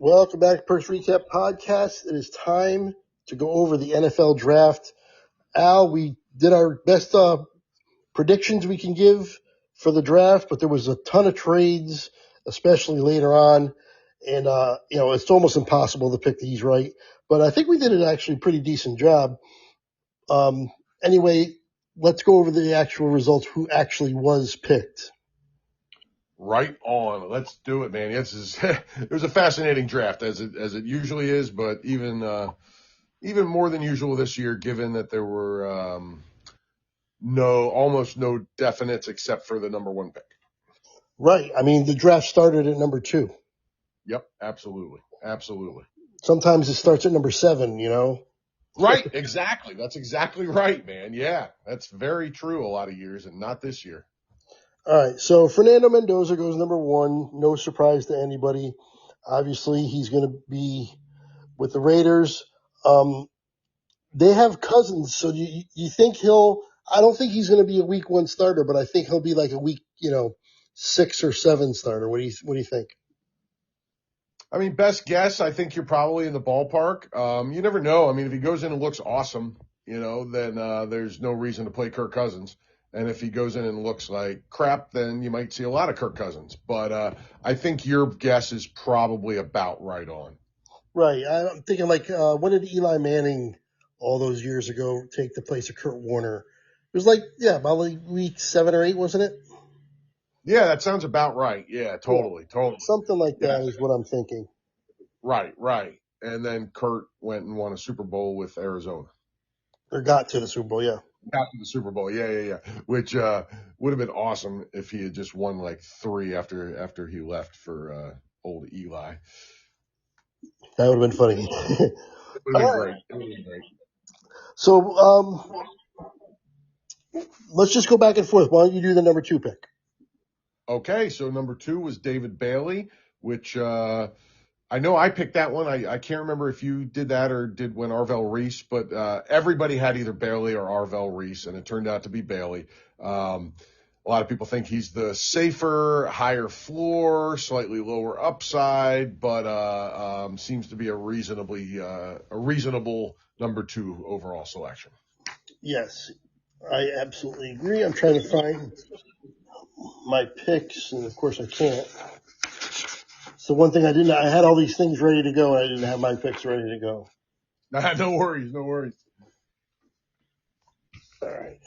Welcome back to Perks Recap Podcast. It is time to go over the NFL draft. Al, we did our best predictions we can give for the draft, but there was a ton of trades, especially later on. And, it's almost impossible to pick these right. But I think we did an actually pretty decent job. Anyway, let's go over the actual results, who actually was picked. Right on. Let's do it, man. It was a fascinating draft as it usually is, but even more than usual this year, given that there were almost no definites except for the number one pick. Right. I mean, the draft started at number 2. Yep, absolutely. Sometimes it starts at number 7, you know? Right, exactly. That's exactly right, man. Yeah, that's very true a lot of years, and not this year. All right, so Fernando Mendoza goes number 1. No surprise to anybody. Obviously, he's going to be with the Raiders. They have Cousins, so you think I don't think he's going to be a week 1 starter, but I think he'll be like a week, 6 or 7 starter. What do you think? I mean, best guess, I think you're probably in the ballpark. You never know. I mean, if he goes in and looks awesome, then there's no reason to play Kirk Cousins. And if he goes in and looks like crap, then you might see a lot of Kirk Cousins. But I think your guess is probably about right on. Right. I'm thinking when did Eli Manning all those years ago take the place of Kurt Warner? It was about week 7 or 8, wasn't it? Yeah, that sounds about right. Yeah, totally. Something like that is what I'm thinking. Right. And then Kurt went and won a Super Bowl with Arizona. Or got to the Super Bowl, yeah. Got to the Super Bowl, yeah. Which would have been awesome if he had just won like 3 after he left for old Eli. That would have been funny. It would have been great. So let's just go back and forth. Why don't you do the number 2 pick? Okay, so number 2 was David Bailey, which I know I picked that one. I can't remember if you did that or did when Arvel Reese, but everybody had either Bailey or Arvel Reese, and it turned out to be Bailey. A lot of people think he's the safer, higher floor, slightly lower upside, but seems to be a reasonable number 2 overall selection. Yes, I absolutely agree. I'm trying to find my picks, and of course I can't. So one thing I had all these things ready to go, and I didn't have my picks ready to go. No worries. All right.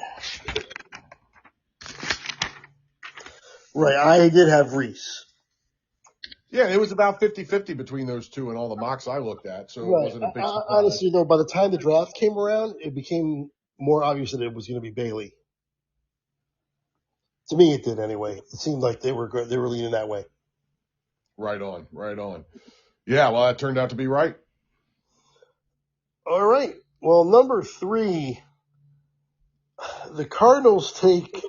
Right, I did have Reese. Yeah, it was about 50-50 between those two and all the mocks I looked at, so right. It wasn't a big surprise. Honestly, though, by the time the draft came around, it became more obvious that it was going to be Bailey. To me, it did anyway. It seemed like they were leaning that way. Right on. Yeah, well, that turned out to be right. All right. Well, number 3, the Cardinals take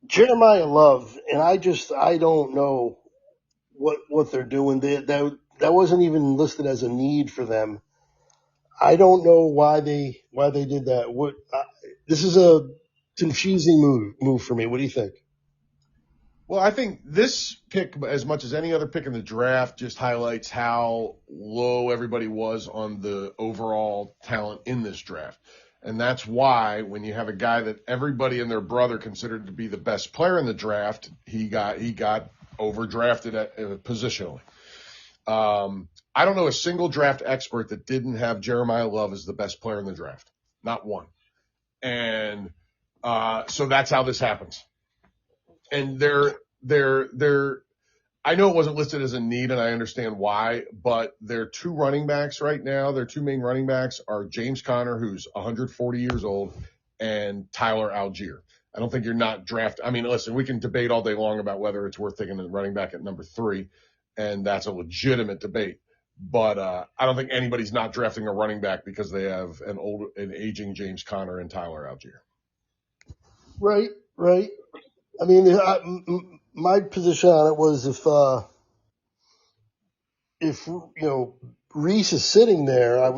Jeremiah Love, and I don't know what they're doing. That wasn't even listed as a need for them. I don't know why they did that. This is a confusing move for me. What do you think? Well, I think this pick, as much as any other pick in the draft, just highlights how low everybody was on the overall talent in this draft. And that's why when you have a guy that everybody and their brother considered to be the best player in the draft, he got overdrafted positionally. I don't know a single draft expert that didn't have Jeremiah Love as the best player in the draft. Not one. And so that's how this happens. And I know it wasn't listed as a need, and I understand why, but their 2 running backs right now, their 2 main running backs are James Conner, who's 140 years old, and Tyler Algier. I don't think you're not drafting. I mean, listen, we can debate all day long about whether it's worth taking a running back at number 3, and that's a legitimate debate. But I don't think anybody's not drafting a running back because they have an aging James Conner and Tyler Algier. Right. I mean, my position on it was if Reese is sitting there, I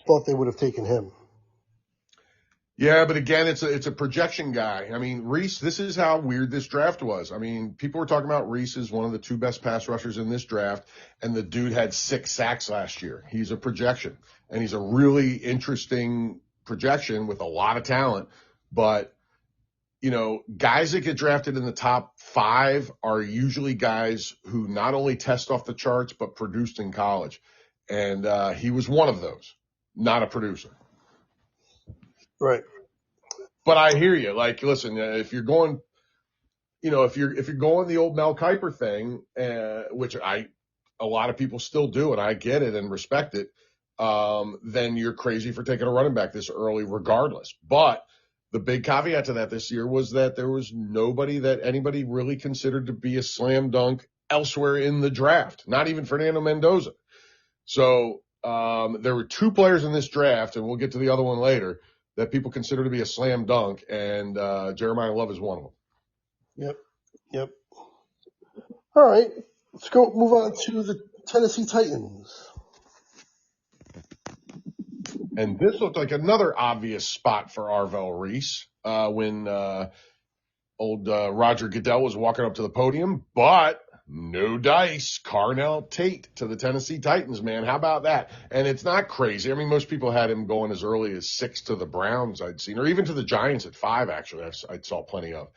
thought they would have taken him. Yeah, but again, it's a projection guy. I mean, Reese, this is how weird this draft was. I mean, people were talking about Reese as one of the two best pass rushers in this draft, and the dude had 6 sacks last year. He's a projection, and he's a really interesting projection with a lot of talent. But, guys that get drafted in the top 5 are usually guys who not only test off the charts, but produced in college. And he was one of those, not a producer. Right. But I hear you. Like, listen, if you're going, if you're going the old Mel Kiper thing, which a lot of people still do, and I get it and respect it, then you're crazy for taking a running back this early, regardless. But the big caveat to that this year was that there was nobody that anybody really considered to be a slam dunk elsewhere in the draft, not even Fernando Mendoza. So there were 2 players in this draft, and we'll get to the other one later, that people consider to be a slam dunk, and Jeremiah Love is one of them. Yep. All right, let's move on to the Tennessee Titans. And this looked like another obvious spot for Arvel Reese when old Roger Goodell was walking up to the podium, but no dice. Carnell Tate to the Tennessee Titans, man. How about that? And it's not crazy. I mean, most people had him going as early as 6 to the Browns, I'd seen, or even to the Giants at 5, actually. I saw plenty of.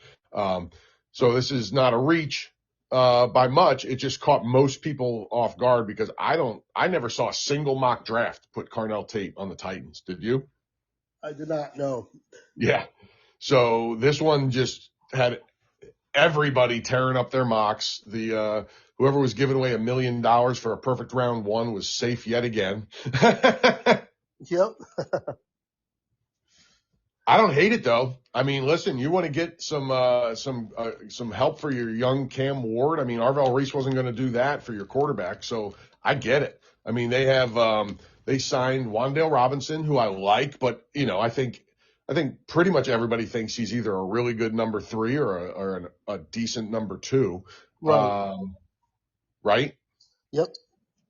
So this is not a reach by much. It just caught most people off guard because I never saw a single mock draft put Carnell Tate on the Titans. Did you? I did not know. Yeah. So this one just had everybody tearing up their mocks. The whoever was giving away $1 million for a perfect round 1 was safe yet again. Yep. I don't hate it though. I mean, listen, you want to get some help for your young Cam Ward. I mean, Arvel Reese wasn't going to do that for your quarterback, so I get it. I mean, they have they signed Wan'Dale Robinson, who I like, but I think pretty much everybody thinks he's either a really good number 3 or a decent number 2. Right. Right? Yep.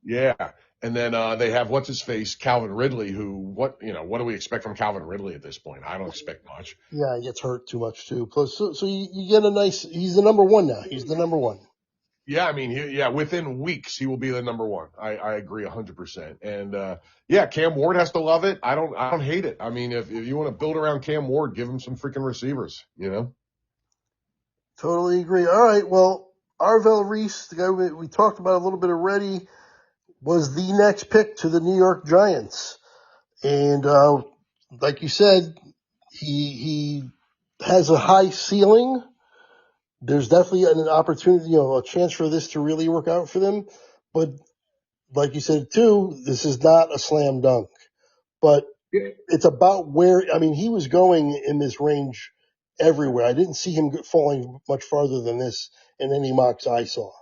Yeah. And then they have what's his face, Calvin Ridley, who what do we expect from Calvin Ridley at this point? I don't expect much. Yeah, he gets hurt too much too. Plus, so you get he's the number 1 now. He's the number 1. Yeah, I mean, within weeks he will be the number 1. I agree 100%. And Cam Ward has to love it. I don't hate it. I mean, if you want to build around Cam Ward, give him some freaking receivers, Totally agree. All right, well, Arvel Reese, the guy we talked about a little bit already, was the next pick to the New York Giants. And like you said, he has a high ceiling. There's definitely an opportunity, a chance for this to really work out for them. But like you said too, this is not a slam dunk. But it's about he was going in this range everywhere. I didn't see him falling much farther than this in any mocks I saw.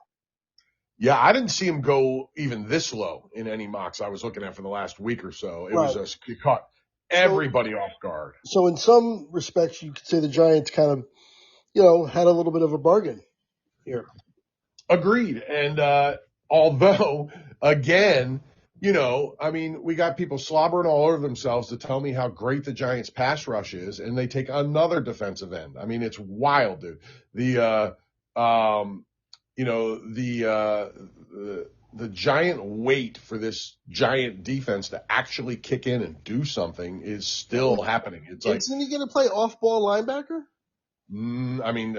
Yeah, I didn't see him go even this low in any mocks I was looking at for the last week or so. It caught everybody off guard. So in some respects, you could say the Giants kind of, had a little bit of a bargain here. Agreed. And although, again, we got people slobbering all over themselves to tell me how great the Giants pass rush is, and they take another defensive end. I mean, it's wild, dude. The giant weight for this giant defense to actually kick in and do something is still happening. Isn't he going to play off-ball linebacker? I mean,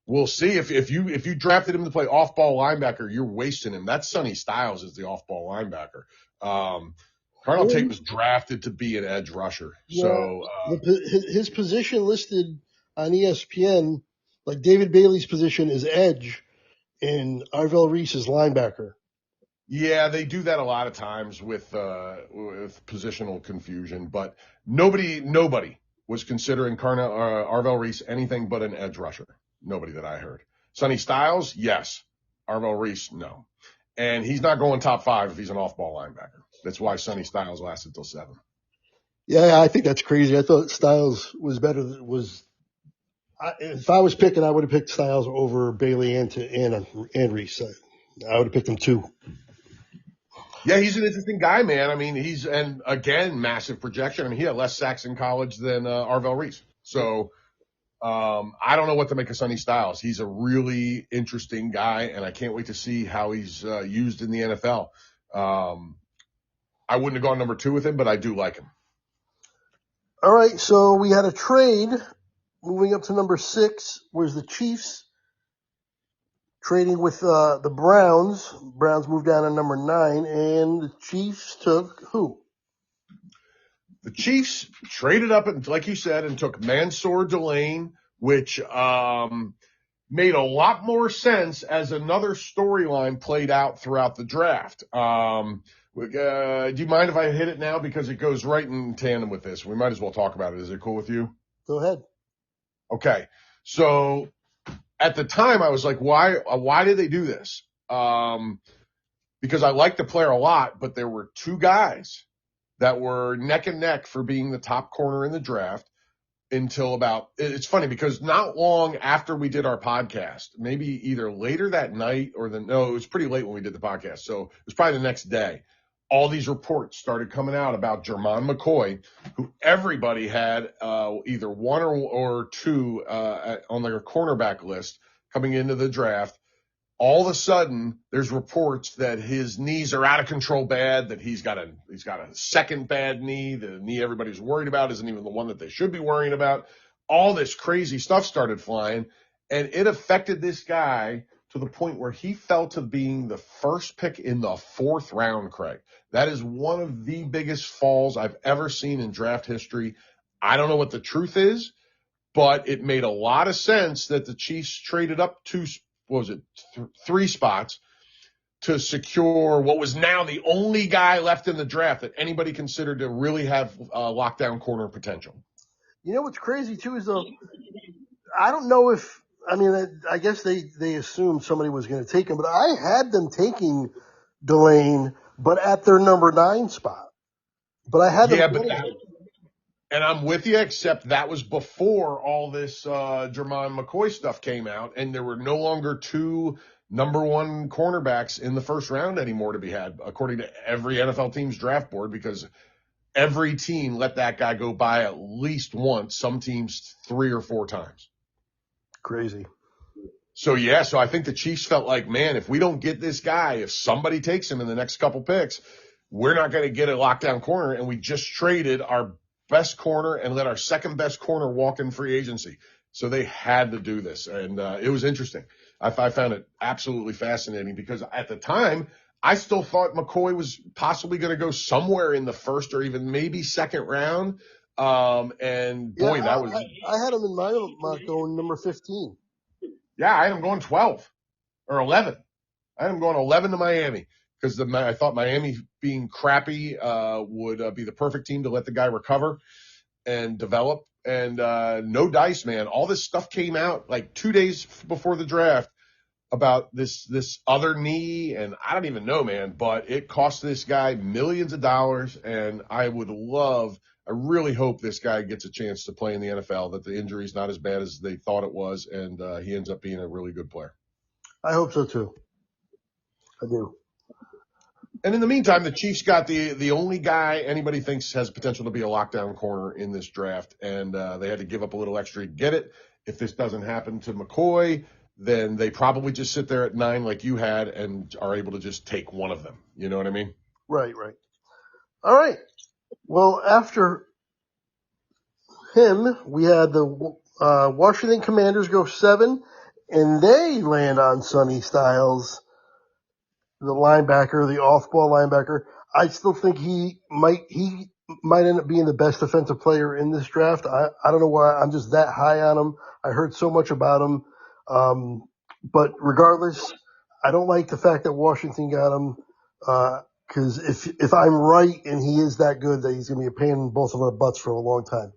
we'll see. If you drafted him to play off-ball linebacker, you're wasting him. That's Sonny Styles is the off-ball linebacker. Carnell Tate was drafted to be an edge rusher. Yeah, so his position listed on ESPN, like David Bailey's position is edge, and Arvel Reese is linebacker. Yeah, they do that a lot of times with positional confusion, but nobody was considering Arvel Reese anything but an edge rusher. Nobody that I heard. Sonny Styles, yes. Arvel Reese, no. And he's not going top 5 if he's an off-ball linebacker. That's why Sonny Styles lasted till 7. Yeah, I think that's crazy. I thought Styles was better. If I was picking, I would have picked Styles over Bailey and Reese. I would have picked them too. Yeah, he's an interesting guy, man. I mean, and again, massive projection. I mean, he had less sacks in college than Arvel Reese. So I don't know what to make of Sonny Styles. He's a really interesting guy, and I can't wait to see how he's used in the NFL. I wouldn't have gone number 2 with him, but I do like him. All right, so we had a trade moving up to number 6, where's the Chiefs trading with the Browns. Browns moved down to number 9, and the Chiefs took who? The Chiefs traded up, and like you said, and took Mansour Delane, which made a lot more sense as another storyline played out throughout the draft. Do you mind if I hit it now? Because it goes right in tandem with this. We might as well talk about it. Is it cool with you? Go ahead. Okay. So at the time, I was like, why did they do this? Because I liked the player a lot, but there were 2 guys that were neck and neck for being the top corner in the draft until it's funny because not long after we did our podcast, maybe either later that night or it was pretty late when we did the podcast. So it was probably the next day. All these reports started coming out about German McCoy, who everybody had either 1 or 2 on their cornerback list coming into the draft. All of a sudden, there's reports that his knees are out of control bad, that he's got a second bad knee. The knee everybody's worried about isn't even the one that they should be worrying about. All this crazy stuff started flying, and it affected this guy to the point where he fell to being the first pick in the 4th round, Craig. That is one of the biggest falls I've ever seen in draft history. I don't know what the truth is, but it made a lot of sense that the Chiefs traded up 3 spots to secure what was now the only guy left in the draft that anybody considered to really have lockdown corner potential. You know what's crazy too is I don't know if I guess they assumed somebody was going to take him, but I had them taking Delane, but at their number 9 spot. But I had them. And I'm with you, except that was before all this German McCoy stuff came out, and there were no longer 2 number 1 cornerbacks in the first round anymore to be had, according to every NFL team's draft board, because every team let that guy go by at least once, some teams 3 or 4 times. Crazy. So I think the Chiefs felt like, man, if we don't get this guy, if somebody takes him in the next couple picks, we're not going to get a lockdown corner, and we just traded our best corner and let our second best corner walk in free agency. So they had to do this. And it was interesting. I found it absolutely fascinating because at the time, I still thought McCoy was possibly going to go somewhere in the 1st or even maybe 2nd round. I had him in my mock going number 15. Yeah, I had him going 12 or 11. I had him going 11 to Miami. Because I thought Miami being crappy would be the perfect team to let the guy recover and develop. And no dice, man. All this stuff came out like 2 days before the draft about this other knee, and I don't even know, man. But it cost this guy millions of dollars, and I really hope this guy gets a chance to play in the NFL, that the injury's not as bad as they thought it was, and he ends up being a really good player. I hope so, too. I do. And in the meantime, the Chiefs got the only guy anybody thinks has potential to be a lockdown corner in this draft, and they had to give up a little extra to get it. If this doesn't happen to McCoy, then they probably just sit there at 9 like you had and are able to just take one of them. You know what I mean? Right. All right. Well, after him, we had the Washington Commanders go 7, and they land on Sonny Styles, the linebacker, the off-ball linebacker. I still think he might end up being the best defensive player in this draft. I don't know why I'm just that high on him. I heard so much about him. But regardless, I don't like the fact that Washington got him. Cause if I'm right and he is that good, that he's going to be a pain in both of our butts for a long time.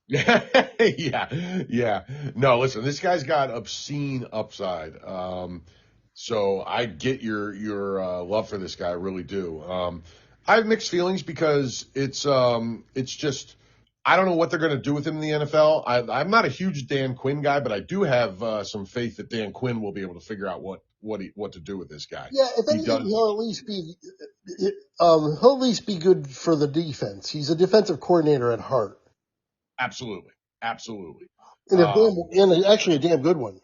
Yeah. No, listen, this guy's got obscene upside. So I get your love for this guy, I really do. I have mixed feelings because it's just, I don't know what they're going to do with him in the NFL. I'm not a huge Dan Quinn guy, but I do have some faith that Dan Quinn will be able to figure out what what to do with this guy. Yeah, if He anything, does. he'll at least be good for the defense. He's a defensive coordinator at heart, Absolutely. Absolutely. and actually a damn good one.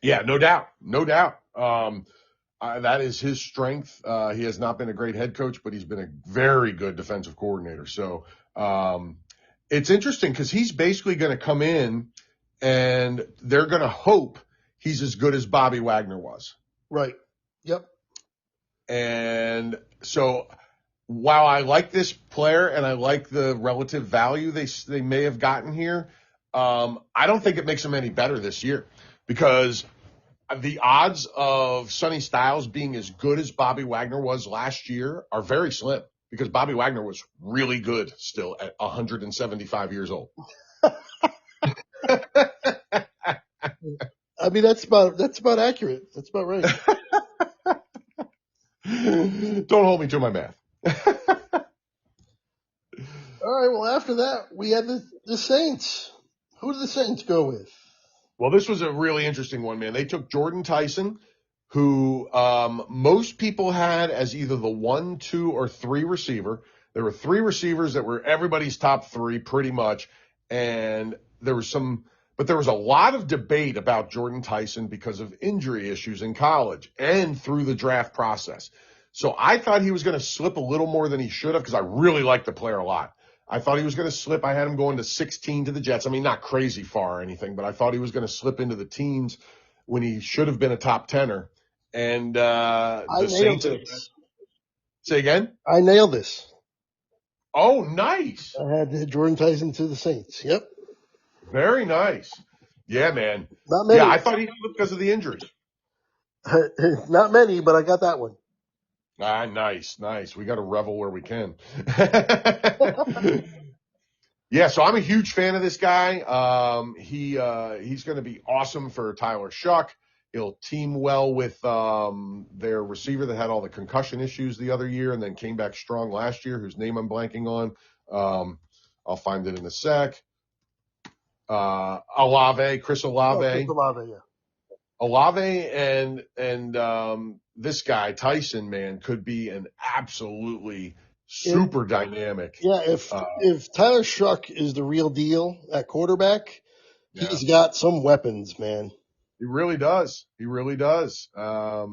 Yeah, no doubt. No doubt. That is his strength. He has not been a great head coach, but he's been a very good defensive coordinator. So, it's interesting because he's basically going to come in and they're going to hope he's as good as Bobby Wagner was. Right. Yep. And so while I like this player and I like the relative value they may have gotten here, I don't think it makes them any better this year because the odds of Sonny Styles being as good as Bobby Wagner was last year are very slim because Bobby Wagner was really good still at 175 years old. I mean, that's about accurate. That's about right. Don't hold me to my math. All right. Well, after that, we had the Saints. Who did the Saints go with? Well, this was a really interesting one, man. They took Jordan Tyson, who most people had as either the 1, 2, or 3 receiver. There were 3 receivers that were everybody's top 3 pretty much. And there was a lot of debate about Jordan Tyson because of injury issues in college and through the draft process. So I thought he was going to slip a little more than he should have because I really like the player a lot. I thought he was going to slip. I had him going to 16 to the Jets. I mean, not crazy far or anything, but I thought he was going to slip into the teens when he should have been a top 10er. And the Saints. Say again? I nailed this. Oh, nice. I had Jordan Tyson to the Saints. Yep. Very nice. Yeah, man. Not many. Yeah, I thought he slipped because of the injuries. Not many, but I got that one. Ah, nice. We got to revel where we can. Yeah, so I'm a huge fan of this guy. He's going to be awesome for Tyler Shuck. He'll team well with their receiver that had all the concussion issues the other year and then came back strong last year, whose name I'm blanking on. I'll find it in a sec. Chris Olave. Chris Olave, yeah. Olave and this guy, Tyson, man, could be an absolutely super dynamic. Yeah, if Tyler Shuck is the real deal at quarterback, he's got some weapons, man. He really does. I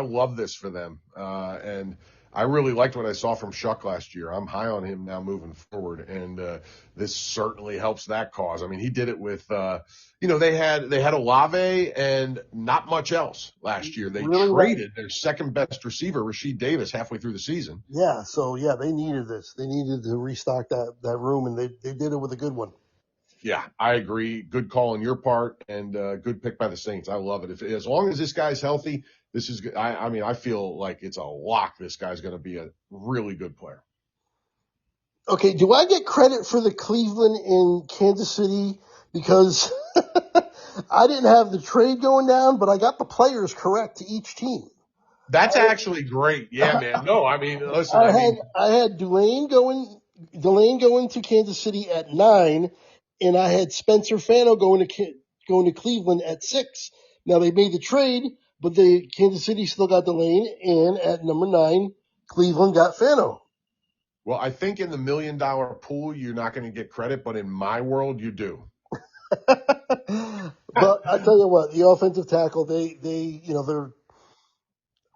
love this for them. And I really liked what I saw from Shuck last year. I'm high on him now moving forward, and this certainly helps that cause. I mean, he did it with, they had Olave and not much else last year. They traded their second best receiver, Rashid Davis, halfway through the season. Yeah, so they needed this. They needed to restock that room, and they did it with a good one. Yeah, I agree. Good call on your part, and good pick by the Saints. I love it. As long as this guy's healthy, this is good. I feel like it's a lock. This guy's going to be a really good player. Okay, do I get credit for the Cleveland in Kansas City because I didn't have the trade going down, but I got the players correct to each team? That's actually great. Yeah, man. No, I mean, listen. I had Delane going to Kansas City at 9. And I had Spencer Fano going to Cleveland at 6. Now they made the trade, but the Kansas City still got Delane, and at number 9, Cleveland got Fano. Well, I think in the $1 million pool you're not going to get credit, but in my world you do. But I tell you what, the offensive tackle, they're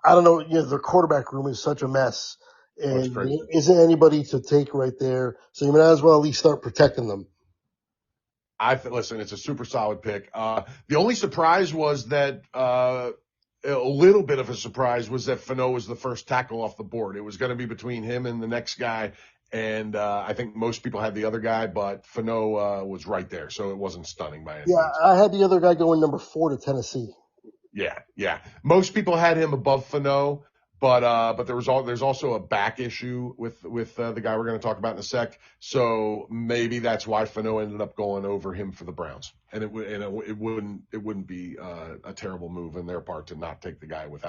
I don't know, their quarterback room is such a mess, and there isn't anybody to take right there, so you might as well at least start protecting them. Listen, it's a super solid pick. The only surprise was that a little bit of a surprise was that Fano was the first tackle off the board. It was going to be between him and the next guy, and I think most people had the other guy, but Fano was right there, so it wasn't stunning by any means. Yeah, I had the other guy going number 4 to Tennessee. Yeah. Most people had him above Fano. But there's also a back issue with the guy we're going to talk about in a sec. So maybe that's why Fano ended up going over him for the Browns. And it wouldn't be a terrible move on their part to not take the guy with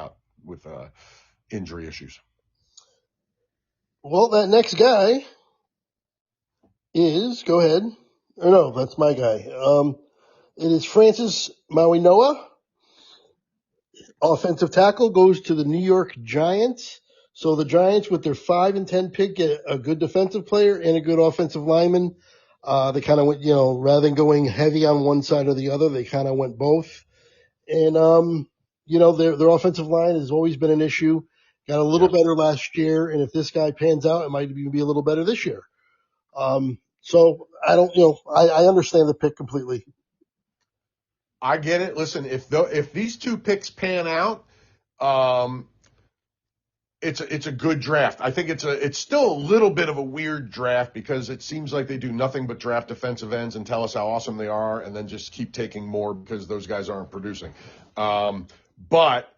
injury issues. Well, that next guy is, go ahead. Oh no, that's my guy. It is Francis Mauigoa. Offensive tackle goes to the New York Giants. So the Giants, with their 5 and 10 pick, get a good defensive player and a good offensive lineman. They kind of went, rather than going heavy on one side or the other, they kind of went both. And, their offensive line has always been an issue. Got a little better last year, and if this guy pans out, it might even be a little better this year. So I don't, I understand the pick completely. I get it. Listen, if these two picks pan out, it's a good draft. I think it's still a little bit of a weird draft because it seems like they do nothing but draft defensive ends and tell us how awesome they are, and then just keep taking more because those guys aren't producing. But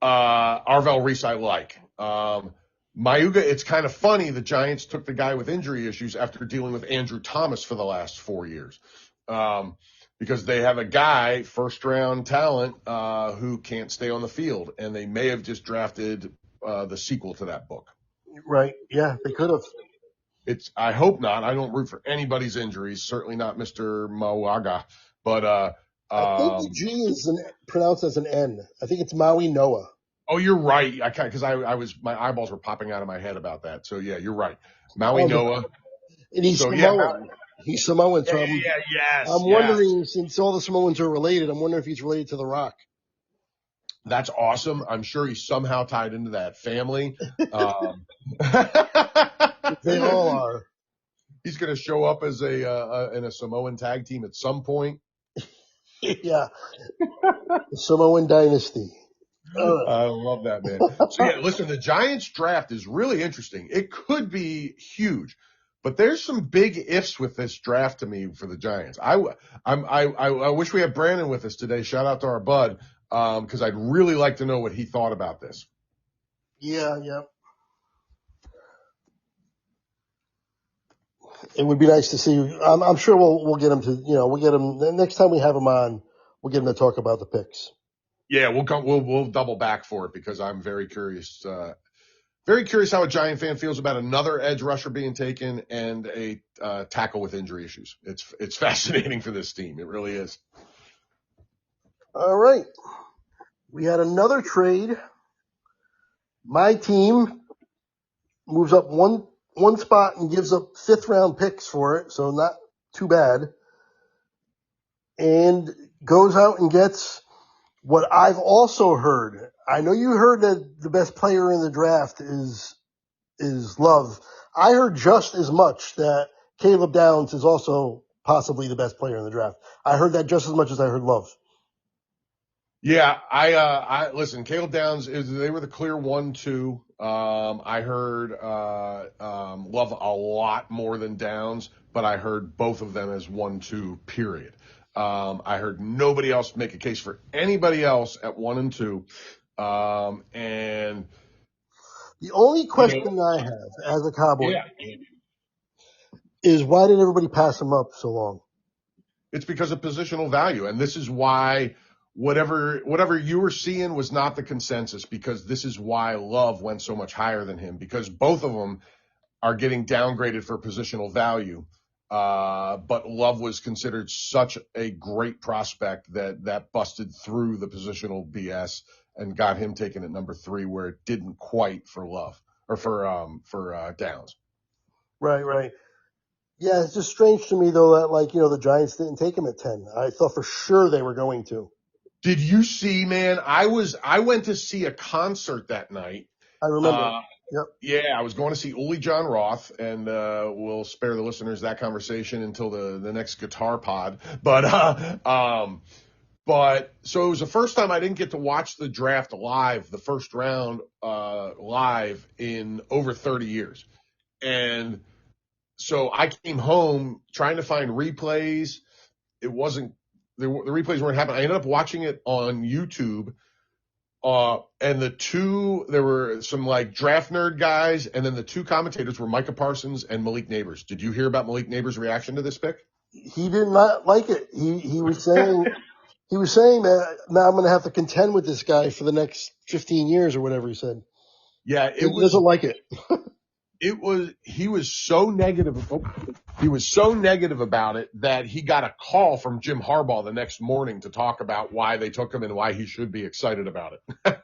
Arvel, Reese, I like. Micaia, it's kind of funny. The Giants took the guy with injury issues after dealing with Andrew Thomas for the last 4 years. Because they have a guy, first-round talent, who can't stay on the field, and they may have just drafted the sequel to that book. Right. Yeah, they could have. I hope not. I don't root for anybody's injuries, certainly not Mr. Micaia. But I think the G is pronounced as an N. I think it's Maui Noah. Oh, you're right. Because my eyeballs were popping out of my head about that. So yeah, you're right. Maui Noah. And he's Samoan. He's Samoan. So I'm wondering, since all the Samoans are related, I'm wondering if he's related to The Rock. That's awesome. I'm sure he's somehow tied into that family. They all are. He's going to show up as in a Samoan tag team at some point. Yeah. The Samoan dynasty. I love that, man. So yeah, listen, the Giants draft is really interesting. It could be huge, but there's some big ifs with this draft to me for the Giants. I wish we had Brandon with us today. Shout out to our bud. Because I'd really like to know what he thought about this. Yeah. It would be nice to see. I'm sure we'll get him to, we'll get him the next time we have him on. We'll get him to talk about the picks. Yeah, we'll double back for it because I'm very curious. Very curious how a Giant fan feels about another edge rusher being taken and a tackle with injury issues. It's fascinating for this team. It really is. All right. We had another trade. My team moves up one spot and gives up 5th round picks for it, so not too bad. And goes out and gets what I've also heard. I know you heard that the best player in the draft is Love. I heard just as much that Caleb Downs is also possibly the best player in the draft. I heard that just as much as I heard Love. Yeah, I listen, Caleb Downs they were the clear 1-2. I heard Love a lot more than Downs, but I heard both of them as 1-2, period. I heard nobody else make a case for anybody else at 1 and 2. And the only question I have as a Cowboy is why did everybody pass him up so long? It's because of positional value, and this is why whatever you were seeing was not the consensus, because this is why Love went so much higher than him, because both of them are getting downgraded for positional value. But Love was considered such a great prospect that busted through the positional BS and got him taken at number 3, where it didn't quite for Love or for Downs. Right. Yeah, it's just strange to me though that the Giants didn't take him at 10. I thought for sure they were going to. Did you see, man? I went to see a concert that night. I remember. Yep. Yeah, I was going to see Uli John Roth, and we'll spare the listeners that conversation until the next guitar pod. But so it was the first time I didn't get to watch the draft live, the first round live in over 30 years. And so I came home trying to find replays. It wasn't the replays weren't happening. I ended up watching it on YouTube. And there were some draft nerd guys, and then the 2 commentators were Micah Parsons and Malik Neighbors. Did you hear about Malik Neighbors' reaction to this pick? He did not like it. He was saying that now I'm going to have to contend with this guy for the next 15 years or whatever he said. Yeah, he doesn't like it. He was so negative. He was so negative about it that he got a call from Jim Harbaugh the next morning to talk about why they took him and why he should be excited about it.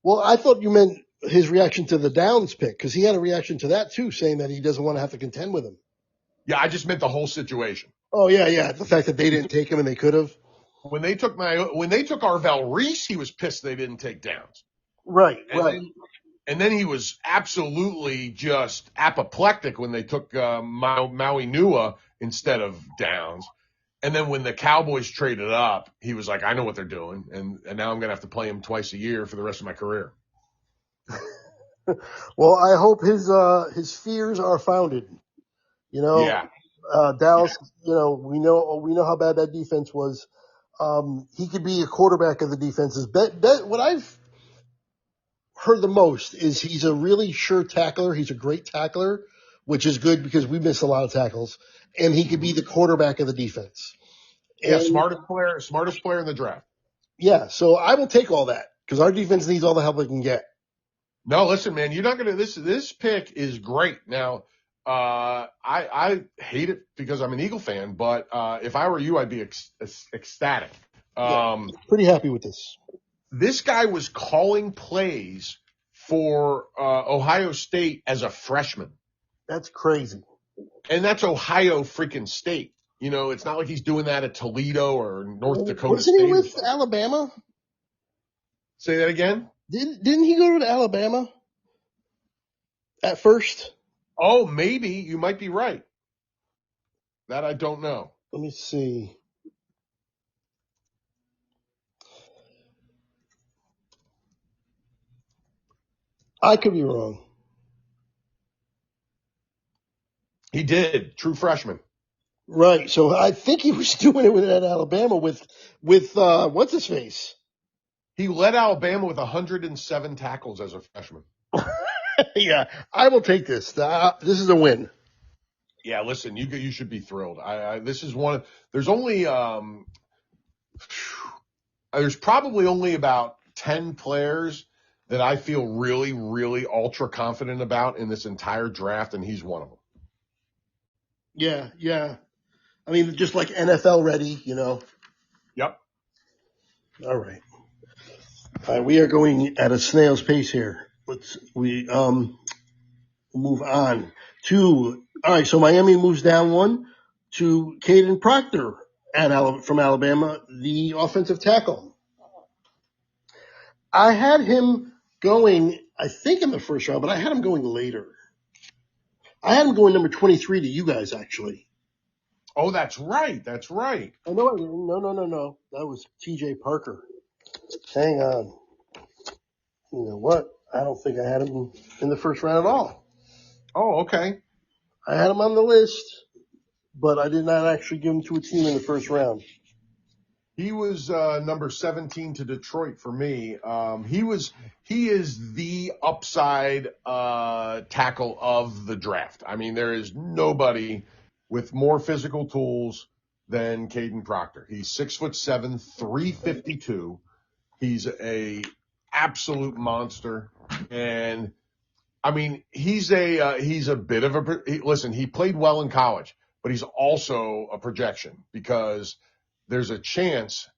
Well, I thought you meant his reaction to the Downs pick, because he had a reaction to that too, saying that he doesn't want to have to contend with him. Yeah, I just meant the whole situation. Oh yeah. The fact that they didn't take him and they could have. When they took Arvel Reese, he was pissed they didn't take Downs. Right. And then he was absolutely just apoplectic when they took Maui Nua instead of Downs. And then when the Cowboys traded up, he was like, I know what they're doing. And now I'm going to have to play him twice a year for the rest of my career. Well, I hope his fears are founded. Yeah. Dallas, we know how bad that defense was. He could be a quarterback of the defenses. What I've heard the most is he's a really sure tackler. He's a great tackler, which is good because we miss a lot of tackles. And he could be the quarterback of the defense. Yeah, smartest player in the draft. Yeah, so I will take all that because our defense needs all the help it can get. No, listen, man, you're not gonna. This pick is great. Now, I hate it because I'm an Eagle fan, but if I were you, I'd be ecstatic. Pretty happy with this. This guy was calling plays for Ohio State as a freshman. That's crazy. And that's Ohio freaking State. It's not like he's doing that at Toledo or North Dakota State. Wasn't he with Alabama? Say that again? Didn't he go to Alabama at first? Oh, maybe. You might be right. That I don't know. Let me see. I could be wrong. He did. True freshman. Right. So I think he was doing it at Alabama with what's his face? He led Alabama with 107 tackles as a freshman. Yeah, I will take this. This is a win. Yeah, listen, you should be thrilled. This is one. There's only there's probably only about 10 players that I feel really, really ultra confident about in this entire draft, and he's one of them. Yeah. I mean, just like NFL ready, Yep. All right. We are going at a snail's pace here. We move on to, all right, so Miami moves down one to Caden Proctor from Alabama, the offensive tackle. I had him going, I think in the first round, but I had him going later. I had him going number 23 to you guys, actually. Oh, that's right. Oh, no. That was TJ Parker. Hang on. You know what? I don't think I had him in the first round at all. Oh, okay. I had him on the list, but I did not actually give him to a team in the first round. He was number 17 to Detroit for me. He is the upside tackle of the draft. I mean, there is nobody with more physical tools than Caden Proctor. He's 6'7", 352. He's a absolute monster, and I mean, he's a bit of a listen. He played well in college, but he's also a projection because there's a chance,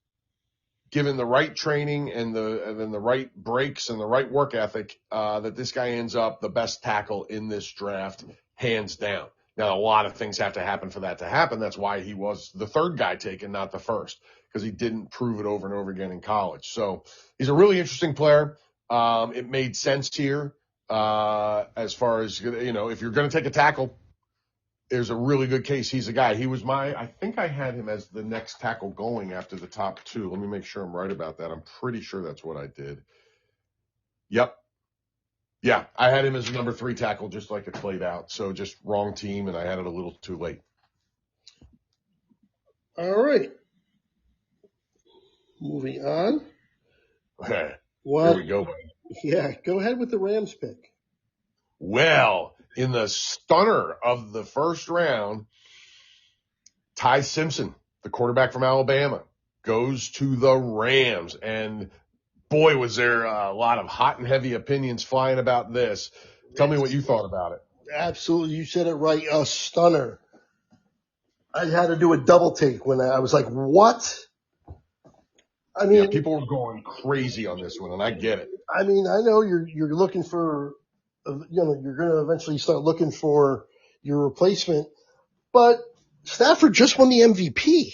given the right training and then the right breaks and the right work ethic, that this guy ends up the best tackle in this draft, hands down. Now, a lot of things have to happen for that to happen. That's why he was the third guy taken, not the first, because he didn't prove it over and over again in college. So he's a really interesting player. It made sense here as far as, if you're going to take a tackle, there's a really good case. He's a guy. He was I think I had him as the next tackle going after the top two. Let me make sure I'm right about that. I'm pretty sure that's what I did. Yep. Yeah, I had him as a number 3 tackle, just like it played out. So just wrong team, and I had it a little too late. All right. Moving on. Here we go. Yeah, go ahead with the Rams pick. Well, in the stunner of the first round, Ty Simpson, the quarterback from Alabama, goes to the Rams. And boy, was there a lot of hot and heavy opinions flying about this. Tell me what you thought about it. Absolutely. You said it right. A stunner. I had to do a double take when I was like, what? I Yeah, mean, people were going crazy on this one, and I get it. I know you're looking for, you're going to eventually start looking for your replacement, but Stafford just won the MVP.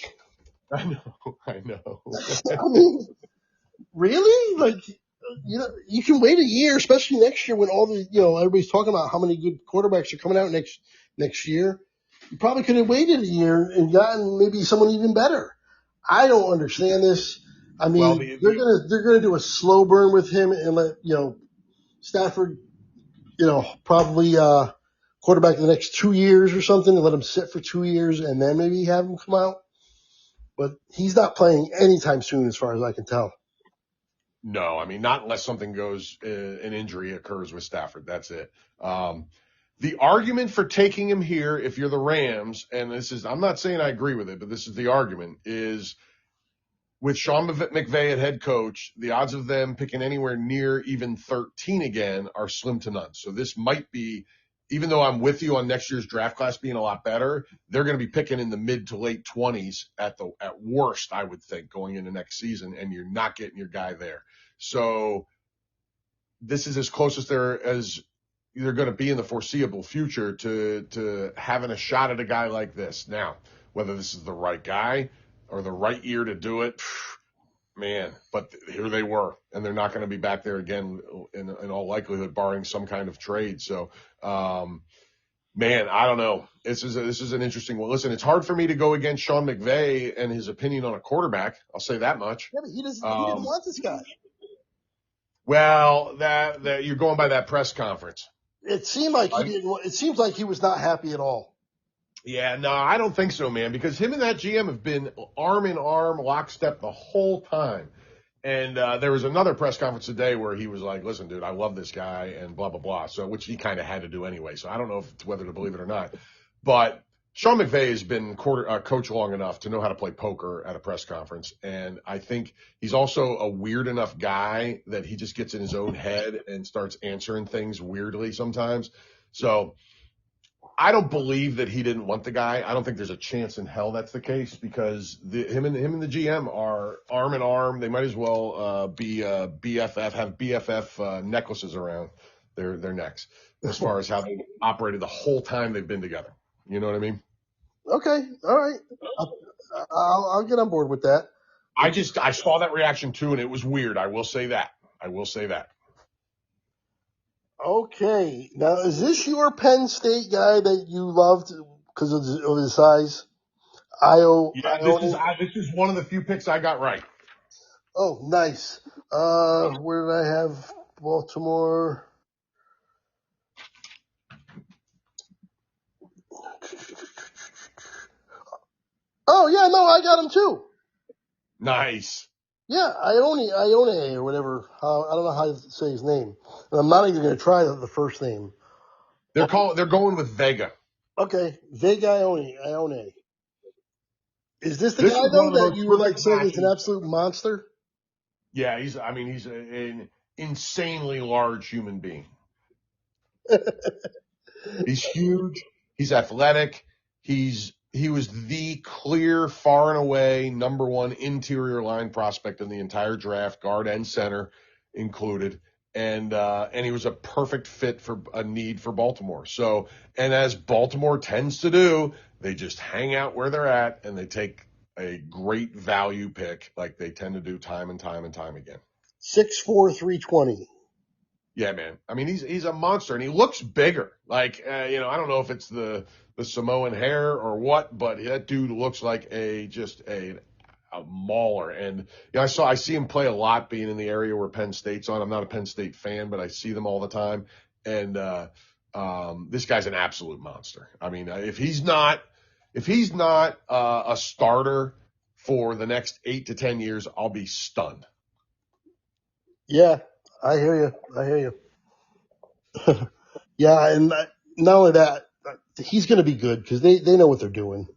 I know. I mean, really? Like, you can wait a year, especially next year when all the, everybody's talking about how many good quarterbacks are coming out next year. You probably could have waited a year and gotten maybe someone even better. I don't understand this. I mean, Well, they're gonna do a slow burn with him and let Stafford, probably quarterback in the next 2 years or something, and let him sit for 2 years and then maybe have him come out. But he's not playing anytime soon, as far as I can tell. No, I mean, not unless something goes, an injury occurs with Stafford. That's it. The argument for taking him here, if you're the Rams, and I'm not saying I agree with it, but this is the argument, is with Sean McVay at head coach, the odds of them picking anywhere near even 13 again are slim to none. So this might be, even though I'm with you on next year's draft class being a lot better, they're going to be picking in the mid to late 20s at worst, I would think, going into next season, and you're not getting your guy there. So this is as close as they're going to be in the foreseeable future to having a shot at a guy like this. Now, whether this is the right guy or the right year to do it, man, but here they were, and they're not going to be back there again in all likelihood, barring some kind of trade. So, man, I don't know. This is an interesting one. Listen, it's hard for me to go against Sean McVay and his opinion on a quarterback. I'll say that much. Yeah, but he didn't want this guy. Well, that you're going by that press conference. It seemed like he didn't. It seems like he was not happy at all. Yeah, no, I don't think so, man, because him and that GM have been arm in arm, lockstep the whole time. And there was another press conference today where he was like, listen, dude, I love this guy and blah, blah, blah. So, which he kind of had to do anyway. So I don't know whether to believe it or not. But Sean McVay has been coach long enough to know how to play poker at a press conference. And I think he's also a weird enough guy that he just gets in his own head and starts answering things weirdly sometimes. So I don't believe that he didn't want the guy. I don't think there's a chance in hell that's the case, because him and the GM are arm in arm. They might as well be BFF, have BFF necklaces around their necks as far as how they operated the whole time they've been together. You know what I mean? Okay, all right. I'll get on board with that. I saw that reaction too, and it was weird. I will say that. Okay, now is this your Penn State guy that you loved because of his size? This is one of the few picks I got right. Oh, nice. Where did I have Baltimore? Oh yeah, no, I got him too. Nice. Yeah, Ione or whatever. I don't know how to say his name. And I'm not even going to try the first name. They're going with Vega. Okay, Vega Ione. Is this the guy though that you were like saying is an absolute monster? Yeah, he's an insanely large human being. He's huge. He's athletic. He was the clear, far and away number one interior line prospect in the entire draft, guard and center included. And he was a perfect fit for a need for Baltimore. So, and as Baltimore tends to do, they just hang out where they're at and they take a great value pick like they tend to do time and time again. 6'4", 320. Yeah, man. I mean, he's a monster, and he looks bigger. Like, I don't know if it's the Samoan hair or what, but that dude looks like a mauler. And I see him play a lot, being in the area where Penn State's on. I'm not a Penn State fan, but I see them all the time. And this guy's an absolute monster. I mean, if he's not a starter for the next 8 to 10 years, I'll be stunned. Yeah, I hear you. Yeah, and not only that, he's going to be good because they know what they're doing.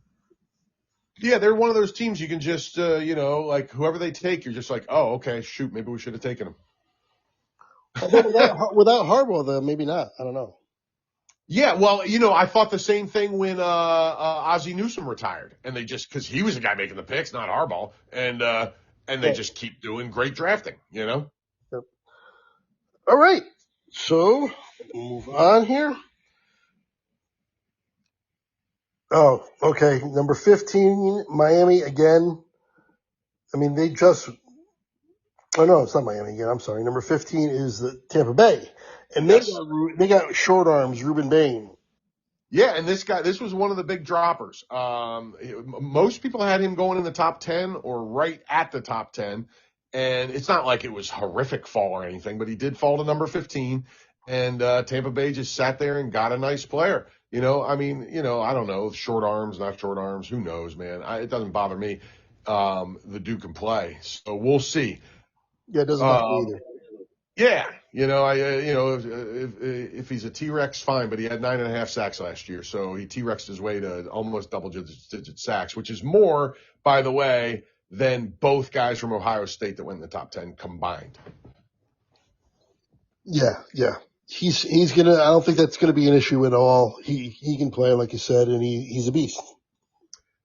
Yeah, they're one of those teams you can just, like whoever they take, you're just like, oh, okay, shoot, maybe we should have taken him. Although without Harbaugh, though, maybe not. I don't know. Yeah, well, I thought the same thing when Ozzie Newsome retired, and they just because he was the guy making the picks, not Harbaugh, and they just keep doing great drafting. Yep. All right, so move on here. Oh, okay. Number 15, Miami again. I mean, they just. Oh no, it's not Miami again. I'm sorry. Number 15 is the Tampa Bay, and Yes. they got short arms, Ruben Bain. Yeah, and this was one of the big droppers. Most people had him going in the top 10 or right at the top 10, and it's not like it was horrific fall or anything, but he did fall to number 15, and Tampa Bay just sat there and got a nice player. I don't know, short arms, not short arms, who knows, man? It doesn't bother me. The dude can play, so we'll see. Yeah, it doesn't bother me either. Yeah, if he's a T-Rex, fine, but he had 9.5 sacks last year, so he T-Rexed his way to almost double-digit sacks, which is more, by the way, than both guys from Ohio State that went in the top 10 combined. Yeah. He's gonna. I don't think that's gonna be an issue at all. He can play, like you said, and he's a beast.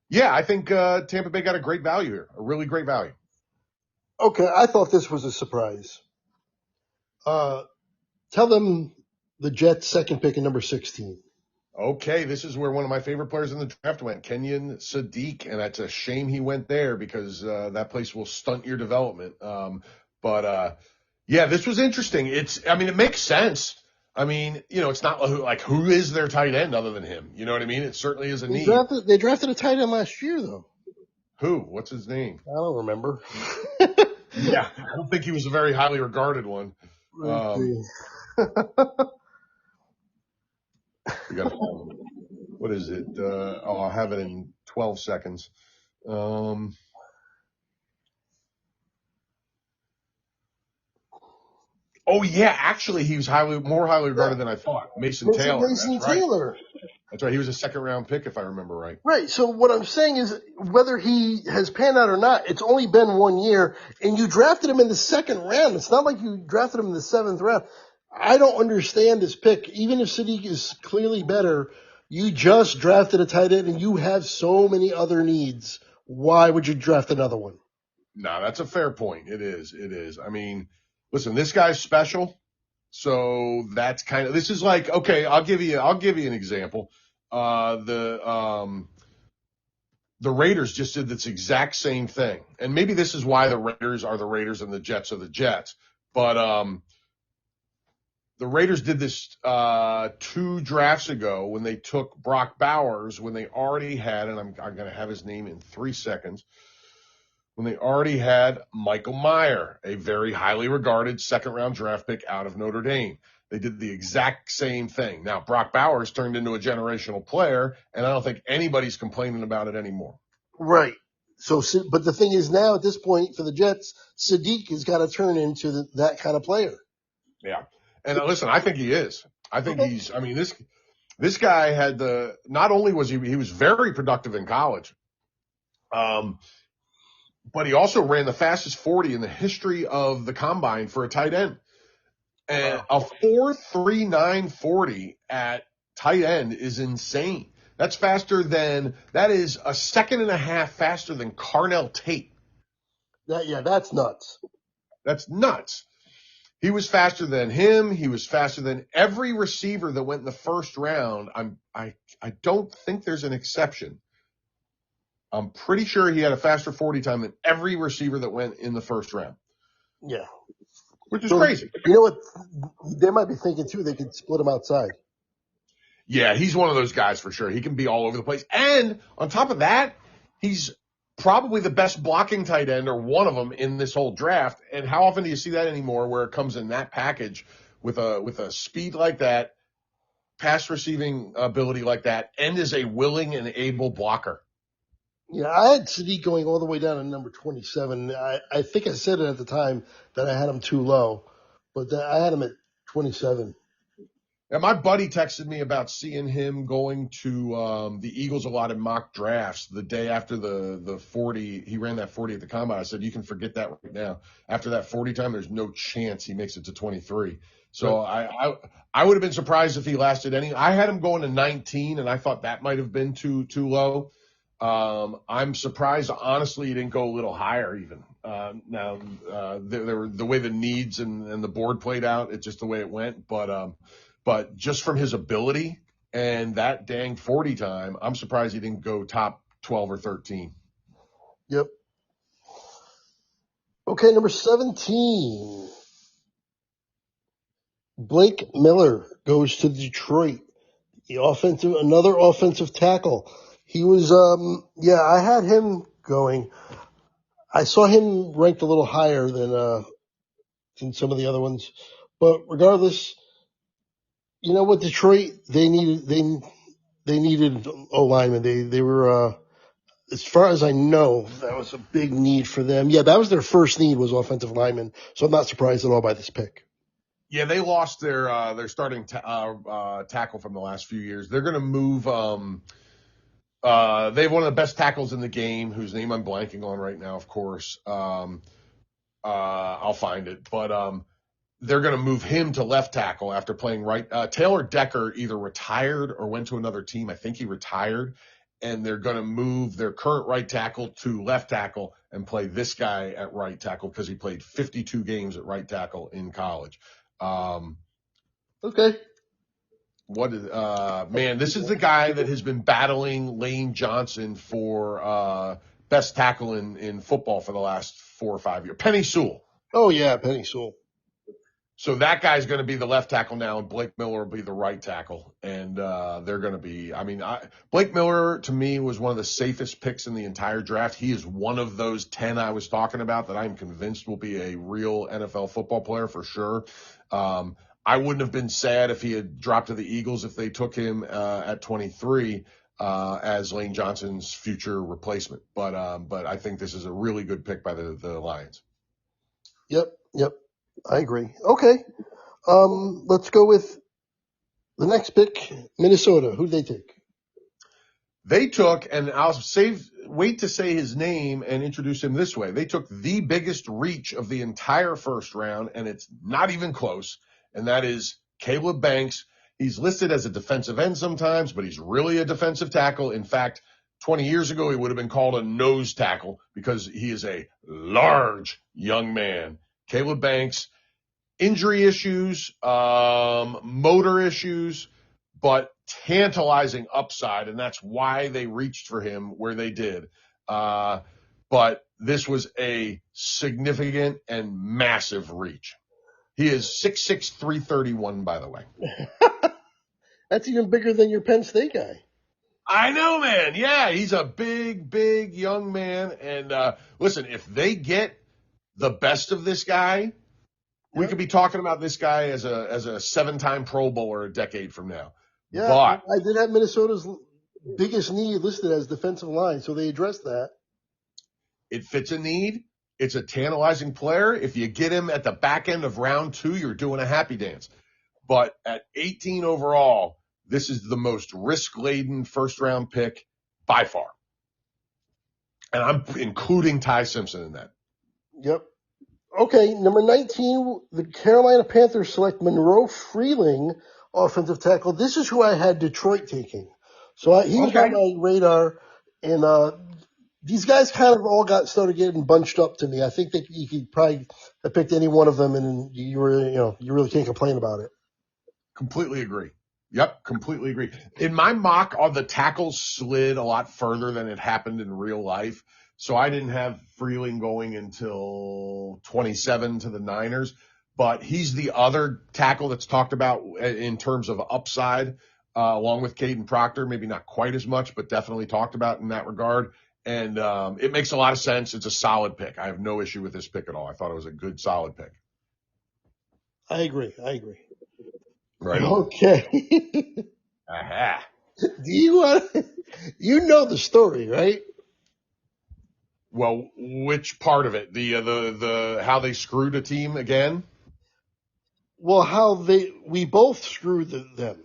Yeah, I think Tampa Bay got a great value here, a really great value. Okay, I thought this was a surprise. Tell them the Jets' second pick in number 16. Okay, this is where one of my favorite players in the draft went, Kenyon Sadiq, and that's a shame he went there because that place will stunt your development. Yeah, this was interesting. It makes sense. It's not like who is their tight end other than him? You know what I mean? It certainly is a need. They drafted a tight end last year, though. Who? What's his name? I don't remember. Yeah, I don't think he was a very highly regarded one. We got what is it? I'll have it in 12 seconds. Oh yeah, actually he was more highly regarded than I thought. Mason Taylor. Mason Taylor. That's right. He was a second-round pick, if I remember right. Right. So what I'm saying is, whether he has panned out or not, it's only been 1 year, and you drafted him in the second round. It's not like you drafted him in the seventh round. I don't understand this pick. Even if Sadiq is clearly better, you just drafted a tight end, and you have so many other needs. Why would you draft another one? No, that's a fair point. It is. Listen, this guy's special. So that's this is like, okay, I'll give you an example. The Raiders just did this exact same thing. And maybe this is why the Raiders are the Raiders and the Jets are the Jets. But the Raiders did this 2 drafts ago when they took Brock Bowers when they already had, and I'm going to have his name in 3 seconds, when they already had Michael Mayer, a very highly regarded second-round draft pick out of Notre Dame. They did the exact same thing. Now, Brock Bowers turned into a generational player, and I don't think anybody's complaining about it anymore. Right. So, but the thing is now at this point for the Jets, Sadiq has got to turn into that kind of player. Yeah. And listen, I think he is. I think this guy had not only was he was very productive in college, but he also ran the fastest 40 in the history of the combine for a tight end. And a 4.39 40 at tight end is insane. That is a second and a half faster than Carnell Tate. That's nuts. That's nuts. He was faster than him. He was faster than every receiver that went in the first round. I don't think there's an exception. I'm pretty sure he had a faster 40 time than every receiver that went in the first round. Yeah. Which is crazy. You know what? They might be thinking, too, they could split him outside. Yeah, he's one of those guys for sure. He can be all over the place. And on top of that, he's probably the best blocking tight end or one of them in this whole draft. And how often do you see that anymore where it comes in that package with a speed like that, pass receiving ability like that, and is a willing and able blocker? Yeah, I had Sadiq going all the way down to number 27. I think I said it at the time that I had him too low, but I had him at 27. And my buddy texted me about seeing him going to the Eagles a lot in mock drafts the day after the 40. He ran that 40 at the combine. I said, you can forget that right now. After that 40 time, there's no chance he makes it to 23. So I would have been surprised if he lasted any. I had him going to 19, and I thought that might have been too low. I'm surprised, honestly, he didn't go a little higher even. Now, the way the needs and the board played out, it's just the way it went. But just from his ability and that dang 40 time, I'm surprised he didn't go top 12 or 13. Yep. Okay, number 17. Blake Miller goes to Detroit. Another offensive tackle. He was, I had him going. I saw him ranked a little higher than some of the other ones. But regardless, you know what, Detroit, they needed O-linemen. They were, as far as I know, that was a big need for them. Yeah, that was their first need, was offensive linemen. So I'm not surprised at all by this pick. Yeah, they lost their starting tackle from the last few years. They're going to move. They have one of the best tackles in the game, whose name I'm blanking on right now. Of course, I'll find it. But they're going to move him to left tackle after playing right. Taylor Decker either retired or went to another team. I think he retired, and they're going to move their current right tackle to left tackle and play this guy at right tackle because he played 52 games at right tackle in college. Okay. This is the guy that has been battling Lane Johnson for best tackle in football for the last 4 or 5 years. Penny Sewell. Oh, yeah, Penny Sewell. So that guy's going to be the left tackle now, and Blake Miller will be the right tackle. And they're going to be – Blake Miller, to me, was one of the safest picks in the entire draft. He is one of those 10 I was talking about that I'm convinced will be a real NFL football player for sure. I wouldn't have been sad if he had dropped to the Eagles if they took him at 23 as Lane Johnson's future replacement. But I think this is a really good pick by the Lions. Yep. I agree. Okay. Let's go with the next pick, Minnesota. Who did they take? They took, and I'll wait to say his name and introduce him this way. They took the biggest reach of the entire first round, and it's not even close, and that is Caleb Banks. He's listed as a defensive end sometimes, but he's really a defensive tackle. In fact, 20 years ago, he would have been called a nose tackle because he is a large young man. Caleb Banks, injury issues, motor issues, but tantalizing upside, and that's why they reached for him where they did. But this was a significant and massive reach. He is 6'6", 331, by the way. That's even bigger than your Penn State guy. I know, man. Yeah, he's a big, big young man. And listen, if they get the best of this guy, we could be talking about this guy as a 7-time Pro Bowler a decade from now. Yeah, but I did have Minnesota's biggest need listed as defensive line, so they addressed that. It fits a need. It's a tantalizing player. If you get him at the back end of round 2, you're doing a happy dance. But at 18 overall, this is the most risk-laden first-round pick by far. And I'm including Ty Simpson in that. Yep. Okay, number 19, the Carolina Panthers select Monroe Freeling, offensive tackle. This is who I had Detroit taking. So he was on my radar, and these guys kind of all started getting bunched up to me. I think that you could probably have picked any one of them, and you really can't complain about it. Completely agree. Yep, completely agree. In my mock, all the tackles slid a lot further than it happened in real life. So I didn't have Freeling going until 27 to the Niners. But he's the other tackle that's talked about in terms of upside, along with Caden Proctor. Maybe not quite as much, but definitely talked about in that regard. And it makes a lot of sense. It's a solid pick. I have no issue with this pick at all. I thought it was a good, solid pick. I agree. Right. Okay. Aha. Do you know the story, right? Well, which part of it? The how they screwed a team again? Well, we both screwed them.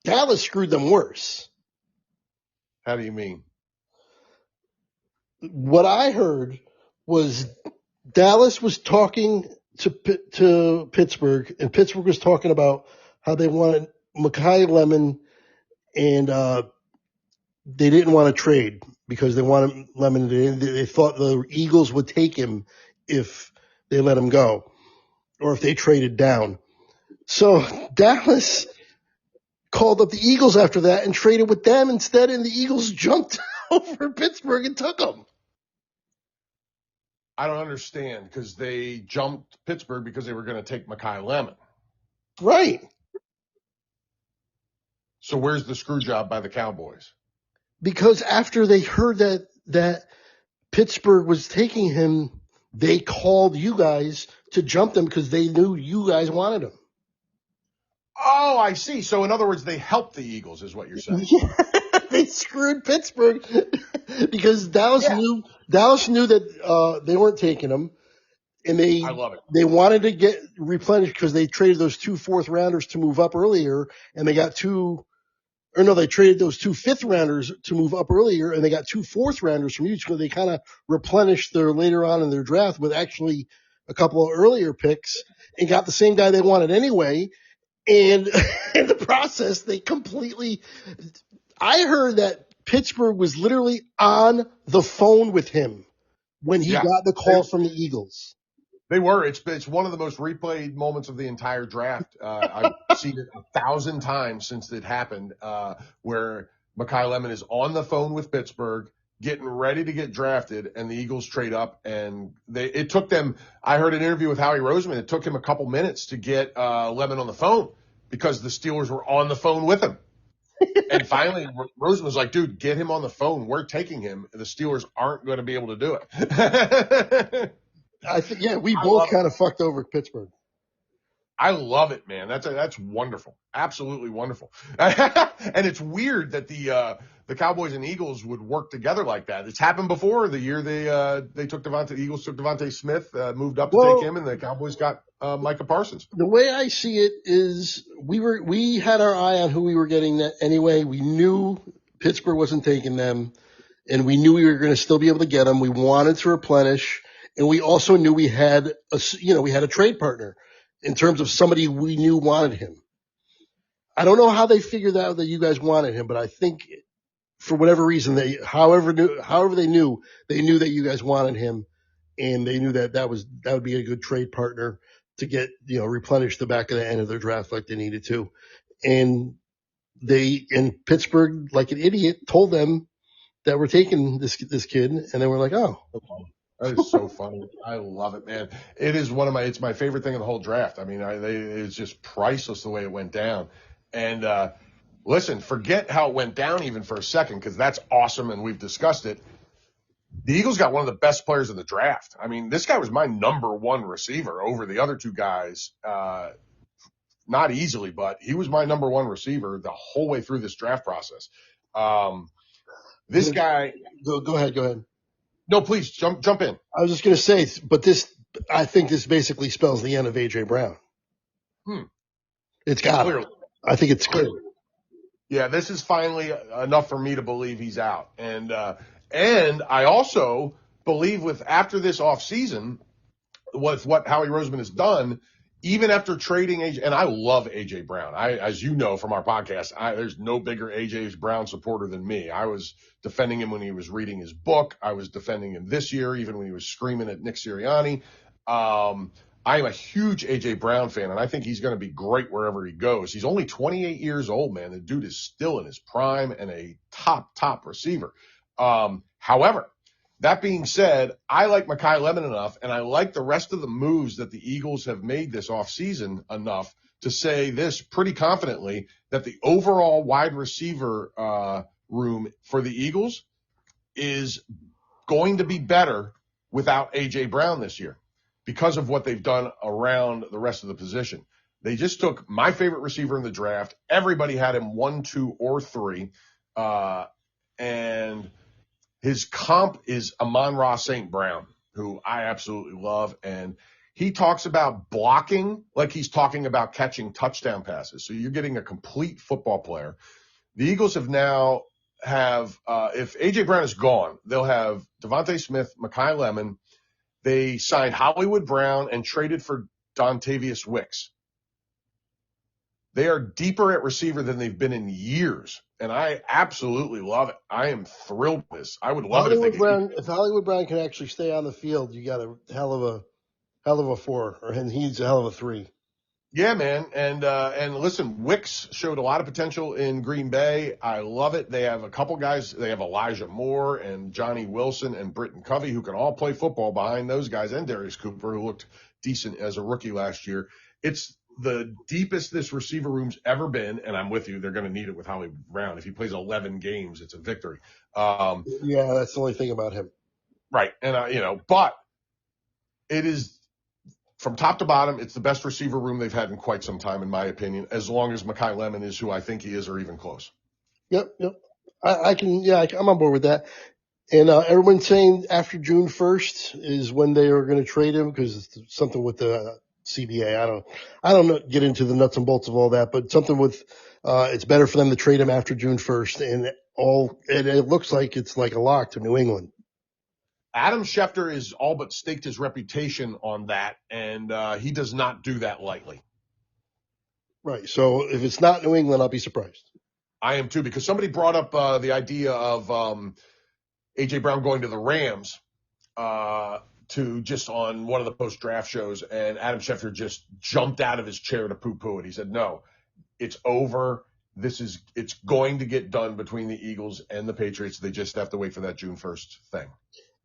Dallas screwed them worse. How do you mean? What I heard was Dallas was talking to Pittsburgh, and Pittsburgh was talking about how they wanted Micaia Lemon, and they didn't want to trade because they wanted Lemon. They thought the Eagles would take him if they let him go, or if they traded down. So Dallas called up the Eagles after that and traded with them instead, and the Eagles jumped over Pittsburgh and took him. I don't understand because they jumped Pittsburgh because they were going to take Micaia Lemon. Right. So where's the screw job by the Cowboys? Because after they heard that Pittsburgh was taking him, they called you guys to jump them because they knew you guys wanted him. Oh, I see. So in other words, they helped the Eagles is what you're saying. Yeah, they screwed Pittsburgh because Dallas knew that they weren't taking him, and I love it. they wanted to get replenished because they traded those 2 4th-rounders to move up earlier, and they got they traded those 2 5th-rounders to move up earlier, and they got 2 4th-rounders from each, so they kind of replenished their later on in their draft with actually a couple of earlier picks and got the same guy they wanted anyway. And in the process, they completely. I heard that Pittsburgh was literally on the phone with him when he got the call from the Eagles. They were. It's one of the most replayed moments of the entire draft. I've seen it 1,000 times since it happened, where Micaia Lemon is on the phone with Pittsburgh, getting ready to get drafted, and the Eagles trade up. And it took them. I heard an interview with Howie Roseman. It took him a couple minutes to get Lemon on the phone because the Steelers were on the phone with him. And finally, Roseman was like, "Dude, get him on the phone. We're taking him. The Steelers aren't going to be able to do it." I think, we both kind of fucked over Pittsburgh. I love it, man. That's wonderful. Absolutely wonderful. And it's weird that the Cowboys and Eagles would work together like that. It's happened before. The year the Eagles took Devontae Smith, moved up to take him, and the Cowboys got Micah Parsons. The way I see it is we had our eye on who we were getting anyway. We knew Pittsburgh wasn't taking them, and we knew we were going to still be able to get them. We wanted to replenish, and we also knew we had a trade partner in terms of somebody we knew wanted him. I don't know how they figured out that you guys wanted him, but I think for whatever reason, however they knew that you guys wanted him, and they knew that would be a good trade partner to get, replenish the back of the end of their draft like they needed to. And Pittsburgh, like an idiot, told them that we're taking this kid, and they were like, oh. That is so funny. I love it, man. It is it's my favorite thing in the whole draft. I mean, it's just priceless the way it went down. And listen, forget how it went down even for a second, because that's awesome, and we've discussed it. The Eagles got one of the best players in the draft. I mean, this guy was my number one receiver over the other two guys. Not easily, but he was my number one receiver the whole way through this draft process. This guy. Go ahead. No, please jump in. I was just going to say, but I think this basically spells the end of AJ Brown. It's got it. I think it's clear. Yeah, this is finally enough for me to believe he's out. And I also believe after this offseason, with what Howie Roseman has done, even after trading AJ, and I love AJ Brown. As you know from our podcast, there's no bigger AJ Brown supporter than me. I was defending him when he was reading his book. I was defending him this year, even when he was screaming at Nick Sirianni. I am a huge AJ Brown fan, and I think he's going to be great wherever he goes. He's only 28 years old, man. The dude is still in his prime and a top receiver. However, that being said, I like Micaia Lemon enough, and I like the rest of the moves that the Eagles have made this offseason enough to say this pretty confidently, that the overall wide receiver room for the Eagles is going to be better without A.J. Brown this year because of what they've done around the rest of the position. They just took my favorite receiver in the draft. Everybody had him 1, 2, or 3, and his comp is Amon-Ra St. Brown, who I absolutely love. And He talks about blocking like he's talking about catching touchdown passes. So you're getting a complete football player. The Eagles have now if A.J. Brown is gone, they'll have Devontae Smith, Micaia Lemon. They signed Hollywood Brown and traded for Dontavius Wicks. They are deeper at receiver than they've been in years, and I absolutely love it. I am thrilled with this. I would love it if Hollywood Brown can actually stay on the field, you got a hell of a 4, and he's a hell of a 3. Yeah, man. And listen, Wicks showed a lot of potential in Green Bay. I love it. They have a couple guys. They have Elijah Moore and Johnny Wilson and Britton Covey who can all play football behind those guys, and Darius Cooper, who looked decent as a rookie last year. It's the deepest this receiver room's ever been, and I'm with you. They're going to need it with Hollywood Brown. If he plays 11 games, it's a victory. Yeah, that's the only thing about him. Right. And, but it is from top to bottom, it's the best receiver room they've had in quite some time, in my opinion, as long as Micaia Lemon is who I think he is or even close. Yep. I'm on board with that. And everyone's saying after June 1st is when they are going to trade him because it's something with the CBA. I don't know, get into the nuts and bolts of all that, but something with it's better for them to trade him after June 1st, and it looks like it's like a lock to New England. Adam Schefter is all but staked his reputation on that, and he does not do that lightly. Right. So if it's not New England, I'll be surprised. I am too, because somebody brought up the idea of A.J. Brown going to the Rams to just on one of the post-draft shows, and Adam Schefter just jumped out of his chair to poo-poo it. He said, no, it's over. It's going to get done between the Eagles and the Patriots. They just have to wait for that June 1st thing.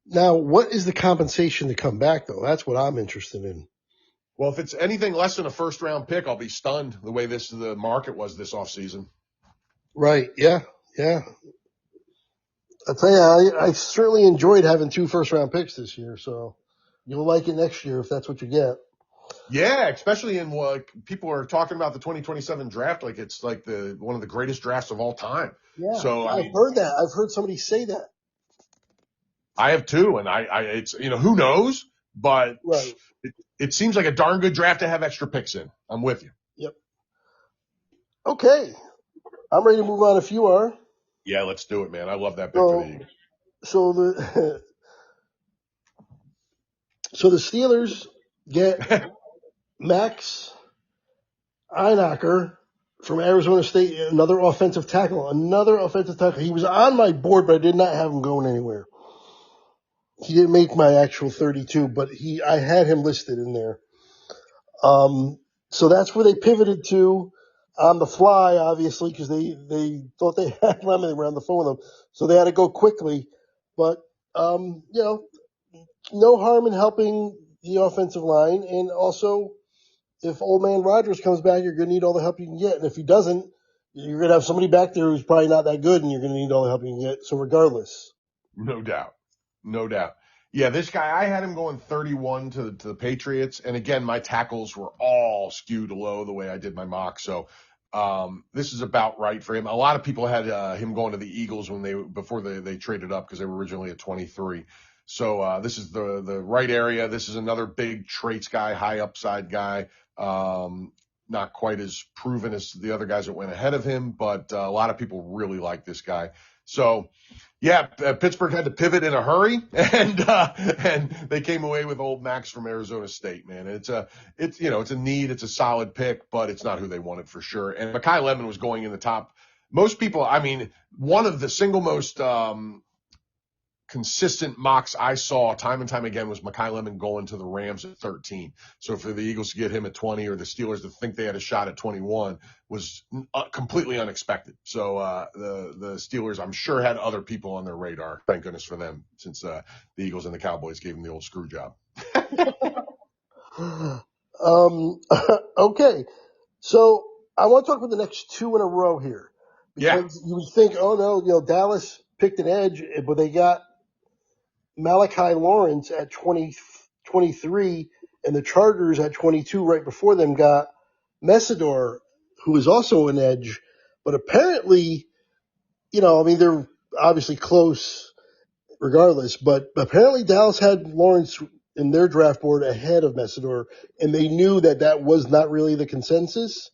Now, what is the compensation to come back, though? That's what I'm interested in. Well, if it's anything less than a first-round pick, I'll be stunned the way the market was this offseason. Right, yeah. I'll tell you, I certainly enjoyed having 2 first-round picks this year, so you'll like it next year if that's what you get. Yeah, especially in what people are talking about the 2027 draft, like it's like one of the greatest drafts of all time. Yeah, so I've heard that. I've heard somebody say that. I have too, and it's who knows, but right. It seems like a darn good draft to have extra picks in. I'm with you. Yep. Okay, I'm ready to move on if you are. Yeah, let's do it, man. I love that pick for the Eagles. So the Steelers get Max Einacker from Arizona State, another offensive tackle. He was on my board, but I did not have him going anywhere. He didn't make my actual 32, but I had him listed in there. So that's where they pivoted to on the fly, obviously, because they thought they had Lemon. They were on the phone with him, so they had to go quickly. But no harm in helping the offensive line, and also if old man Rodgers comes back, you're going to need all the help you can get, and if he doesn't, you're going to have somebody back there who's probably not that good, and you're going to need all the help you can get. So regardless, no doubt. Yeah, this guy, I had him going 31 to the Patriots. And again, my tackles were all skewed low the way I did my mock. So this is about right for him. A lot of people had him going to the Eagles before they traded up because they were originally at 23. So this is the right area. This is another big traits guy, high upside guy. Not quite as proven as the other guys that went ahead of him, but a lot of people really like this guy. So, yeah, Pittsburgh had to pivot in a hurry, and they came away with old Max from Arizona State. Man, it's a need, it's a solid pick, but it's not who they wanted for sure. And Micaia Lemon was going in the top. Most people, one of the single most consistent mocks I saw time and time again was Micaia Lemon going to the Rams at 13. So for the Eagles to get him at 20 or the Steelers to think they had a shot at 21 was completely unexpected. So the Steelers, I'm sure, had other people on their radar. Thank goodness for them, since the Eagles and the Cowboys gave them the old screw job. Okay. So I want to talk about the next 2 in a row here. Because you would think, oh no, Dallas picked an edge, but they got Malachi Lawrence at 23, and the Chargers at 22 right before them got Messidor, who is also an edge. But apparently, they're obviously close regardless, but apparently Dallas had Lawrence in their draft board ahead of Messidor, and they knew that was not really the consensus.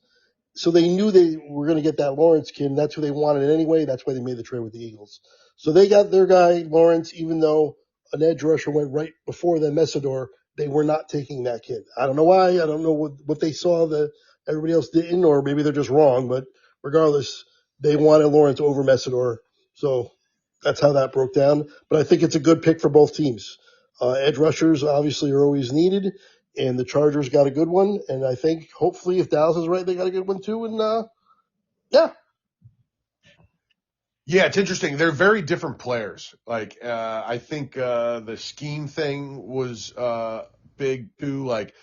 So they knew they were going to get that Lawrence kid, and that's who they wanted anyway. That's why they made the trade with the Eagles. So they got their guy, Lawrence, even though an edge rusher went right before the Messidor. They were not taking that kid. I don't know why. I don't know what they saw that everybody else didn't, or maybe they're just wrong. But regardless, they wanted Lawrence over Messidor. So that's how that broke down. But I think it's a good pick for both teams. Edge rushers obviously are always needed, and the Chargers got a good one. And I think hopefully if Dallas is right, they got a good one too. And yeah. Yeah, it's interesting. They're very different players. Like, I think the scheme thing was big too. Like,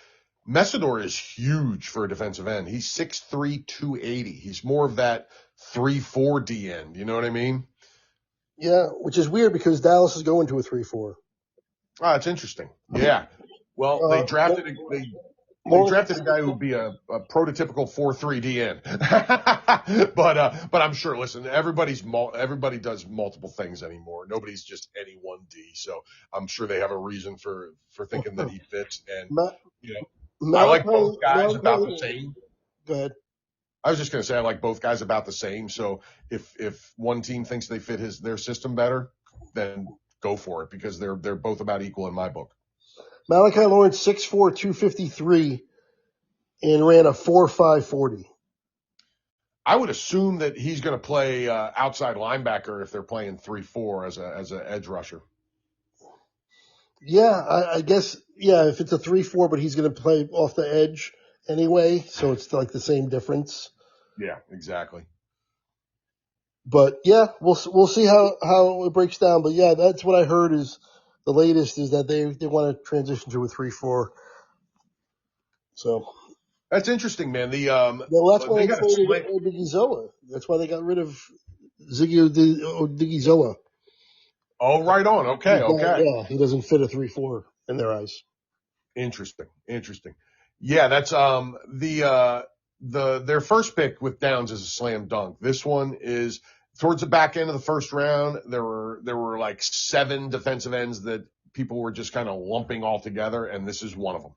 Messidor is huge for a defensive end. He's 6'3", 280. He's more of that 3-4 D end. You know what I mean? Yeah, which is weird because Dallas is going to a 3-4. Oh, it's interesting. Yeah. Well, they drafted a guy who would be a prototypical 4-3 DN. But I'm sure, listen, everybody does multiple things anymore. Nobody's just any one D. So I'm sure they have a reason for thinking that he fits. And, I like both guys about the same. Go ahead. I was just going to say I like both guys about the same. So if one team thinks they fit their system better, then go for it because they're both about equal in my book. Malachi Lawrence, 6'4", 253, and ran a 4.5 40. I would assume that he's going to play outside linebacker if they're playing 3-4 as an edge rusher. Yeah, I guess, yeah, if it's a 3-4, but he's going to play off the edge anyway, so it's like the same difference. Yeah, exactly. But yeah, we'll see how it breaks down. But yeah, that's what I heard is the latest is that they want to transition to a 3-4. So that's interesting, man. That's why they traded Odighizola. That's why they got rid of Ziggy Odighizola. Oh, right on. Okay. Yeah, he doesn't fit a 3-4 in their eyes. Interesting. Yeah, that's their first pick with Downs is a slam dunk. This one is towards the back end of the first round. There were like 7 defensive ends that people were just kind of lumping all together, and this is one of them.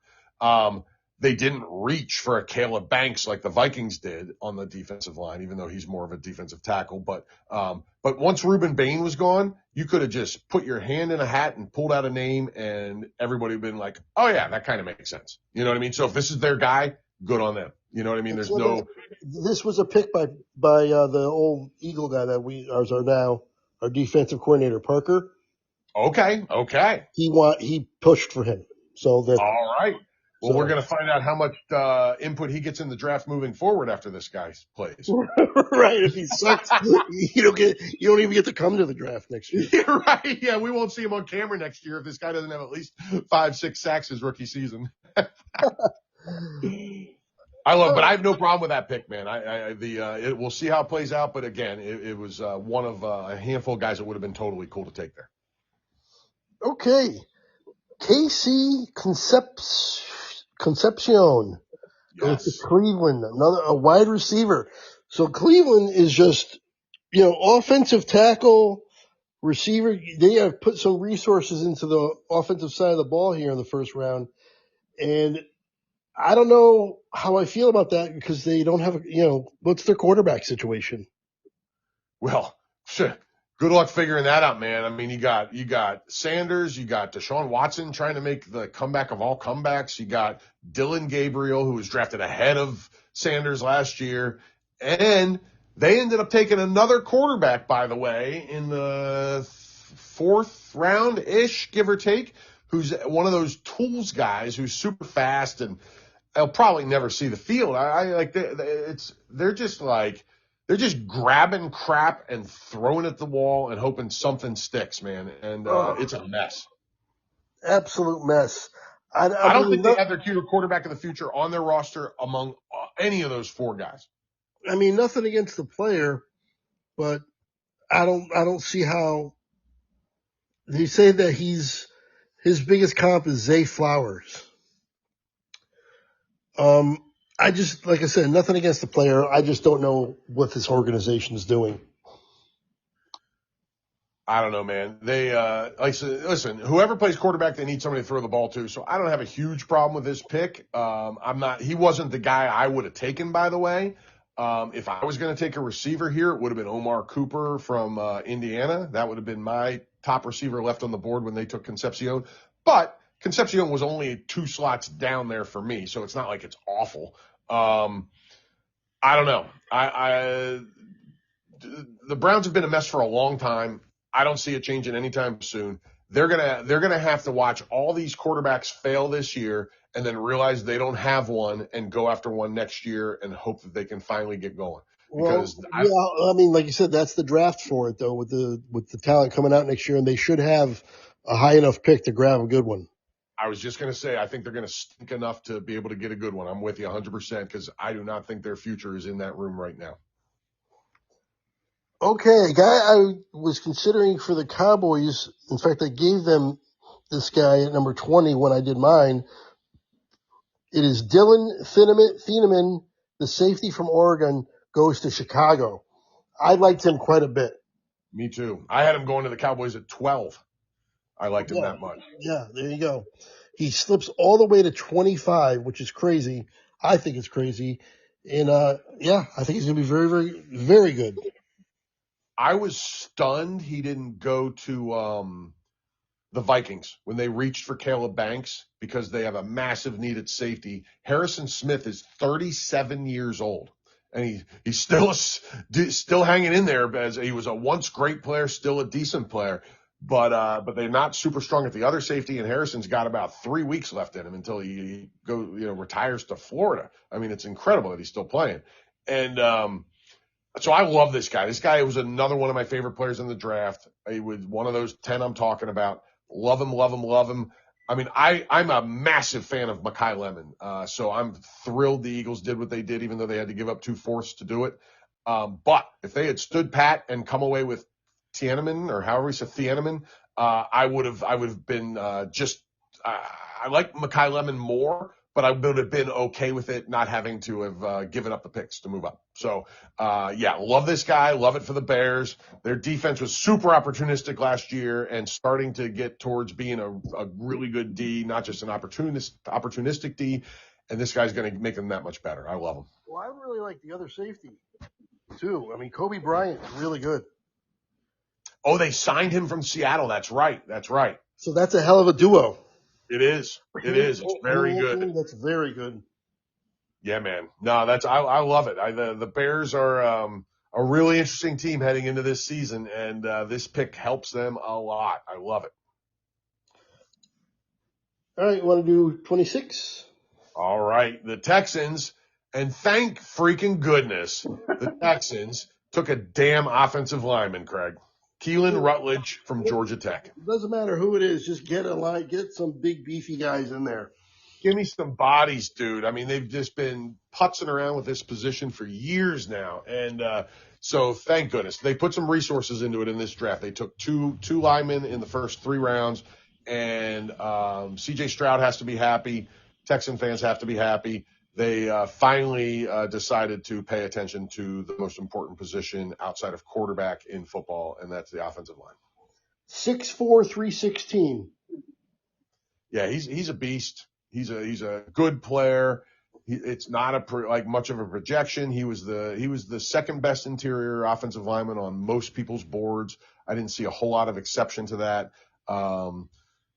They didn't reach for a Caleb Banks like the Vikings did on the defensive line, even though he's more of a defensive tackle. But once Reuben Bain was gone, you could have just put your hand in a hat and pulled out a name, and everybody would have been like, "Oh yeah, that kind of makes sense." You know what I mean? So if this is their guy, good on them. You know what I mean? This was a pick by the old Eagle guy that our defensive coordinator Parker. Okay. He pushed for him. So that all right. Well, we're going to find out how much input he gets in the draft moving forward after this guy plays. Right. If he sucks, you don't even get to come to the draft next year. Yeah, right. Yeah, we won't see him on camera next year if this guy doesn't have at least 5-6 sacks his rookie season. But I have no problem with that pick, man. We'll see how it plays out. But again, it was one of a handful of guys that would have been totally cool to take there. Okay. KC Concepcion goes to Cleveland, a wide receiver. So Cleveland is just, offensive tackle, receiver. They have put some resources into the offensive side of the ball here in the first round. And I don't know how I feel about that because they don't have, what's their quarterback situation? Well, good luck figuring that out, man. I mean, you got Sanders, you got Deshaun Watson trying to make the comeback of all comebacks. You got Dylan Gabriel, who was drafted ahead of Sanders last year. And they ended up taking another quarterback, by the way, in the 4th round-ish, give or take, who's one of those tools guys who's super fast and they'll probably never see the field. They're just grabbing crap and throwing it at the wall and hoping something sticks, man. And it's a mess. Absolute mess. I don't think they have their quarterback of the future on their roster among any of those 4 guys. I mean, nothing against the player, but I don't see how they say that his biggest comp is Zay Flowers. I just, like I said, nothing against the player. I just don't know what this organization is doing. I don't know, man. They, listen, whoever plays quarterback, they need somebody to throw the ball to. So I don't have a huge problem with this pick. He wasn't the guy I would have taken, by the way. If I was going to take a receiver here, it would have been Omar Cooper from, Indiana. That would have been my top receiver left on the board when they took Concepcion. But Concepcion was only 2 slots down there for me. So it's not like it's awful. I don't know. The Browns have been a mess for a long time. I don't see it changing anytime soon. They're gonna have to watch all these quarterbacks fail this year and then realize they don't have one and go after one next year and hope that they can finally get going. Because I mean, like you said, that's the draft for it though, with the talent coming out next year, and they should have a high enough pick to grab a good one. I was just going to say, I think they're going to stink enough to be able to get a good one. I'm with you 100% because I do not think their future is in that room right now. Okay, guy I was considering for the Cowboys. In fact, I gave them this guy at number 20 when I did mine. It is Dylan Thieneman, the safety from Oregon, goes to Chicago. I liked him quite a bit. Me too. I had him going to the Cowboys at 12. I liked him that much. Yeah, there you go. He slips all the way to 25, which is crazy. I think it's crazy. And, I think he's going to be very, very, very good. I was stunned he didn't go to the Vikings when they reached for Caleb Banks because they have a massive need at safety. Harrison Smith is 37 years old, and he's still hanging in there as he was a once great player, still a decent player. But they're not super strong at the other safety, and Harrison's got about 3 weeks left in him until he retires to Florida. I mean, it's incredible that he's still playing. And so I love this guy. This guy was another one of my favorite players in the draft. He was one of those 10 I'm talking about. Love him, love him, love him. I mean, I'm a massive fan of Micaia Lemon. So I'm thrilled the Eagles did what they did, even though they had to give up 2 fourths to do it. But if they had stood pat and come away with Thieneman, or however he said Thieneman, I would have been I like Micaia Lemon more, but I would have been okay with it not having to have given up the picks to move up. So, love this guy. Love it for the Bears. Their defense was super opportunistic last year and starting to get towards being a really good D, not just an opportunistic D. And this guy's going to make them that much better. I love him. Well, I really like the other safety, too. I mean, Kobe Bryant is really good. Oh, they signed him from Seattle. That's right. So that's a hell of a duo. It is. It's very good. That's very good. Yeah, man. No, I love it. The Bears are a really interesting team heading into this season, and this pick helps them a lot. I love it. All right, you want to do 26? All right, the Texans, and thank freaking goodness the Texans took a damn offensive lineman, Craig. Keelan Rutledge from Georgia Tech. It doesn't matter who it is. Just get some big beefy guys in there. Give me some bodies, dude. I mean, they've just been putzing around with this position for years now. And so thank goodness. They put some resources into it in this draft. They took two linemen in the first 3 rounds. And C.J. Stroud has to be happy. Texan fans have to be happy. They finally decided to pay attention to the most important position outside of quarterback in football, and that's the offensive line. 6'4", 316. Yeah, he's a beast. He's a good player. It's not much of a projection. He was the second best interior offensive lineman on most people's boards. I didn't see a whole lot of exception to that.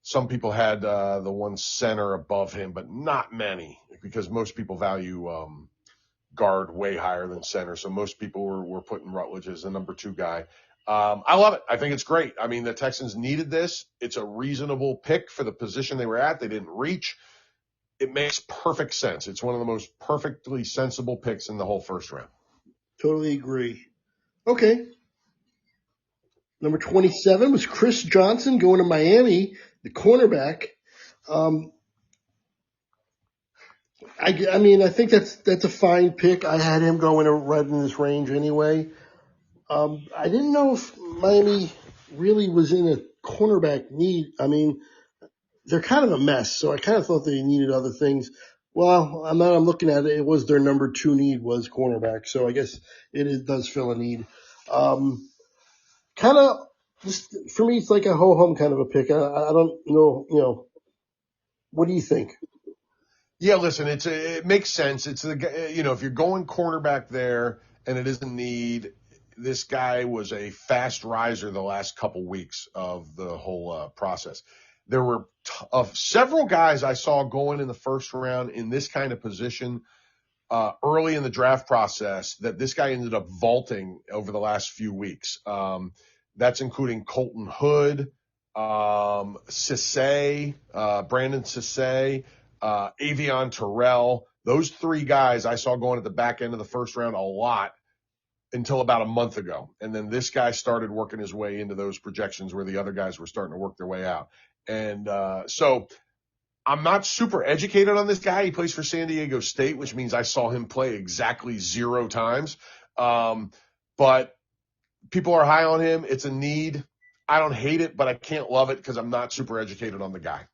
Some people had the one center above him, but not many, because most people value guard way higher than center. So most people were putting Rutledge as the number 2 guy. I love it. I think it's great. I mean, the Texans needed this. It's a reasonable pick for the position they were at. They didn't reach. It makes perfect sense. It's one of the most perfectly sensible picks in the whole first round. Totally agree. Okay. Number 27 was Chris Johnson going to Miami, the cornerback. I mean, I think that's a fine pick. I had him going right in this range anyway. I didn't know if Miami really was in a cornerback need. I mean, they're kind of a mess, so I kind of thought they needed other things. Well, I'm looking at it. It was their number 2 need was cornerback, so I guess it does fill a need. Kind of Just for me, it's like a ho-hum kind of a pick. I don't know, what do you think? Yeah, listen, it makes sense. It's if you're going cornerback there and it is a need, this guy was a fast riser the last couple weeks of the whole process. There were several guys I saw going in the first round in this kind of position early in the draft process that this guy ended up vaulting over the last few weeks. That's including Colton Hood, Cisse, Brandon Cisse, Avion Terrell. Those three guys I saw going at the back end of the first round a lot until about a month ago. And then this guy started working his way into those projections where the other guys were starting to work their way out. And so I'm not super educated on this guy. He plays for San Diego State, which means I saw him play exactly 0 times. But people are high on him. It's a need. I don't hate it, but I can't love it because I'm not super educated on the guy.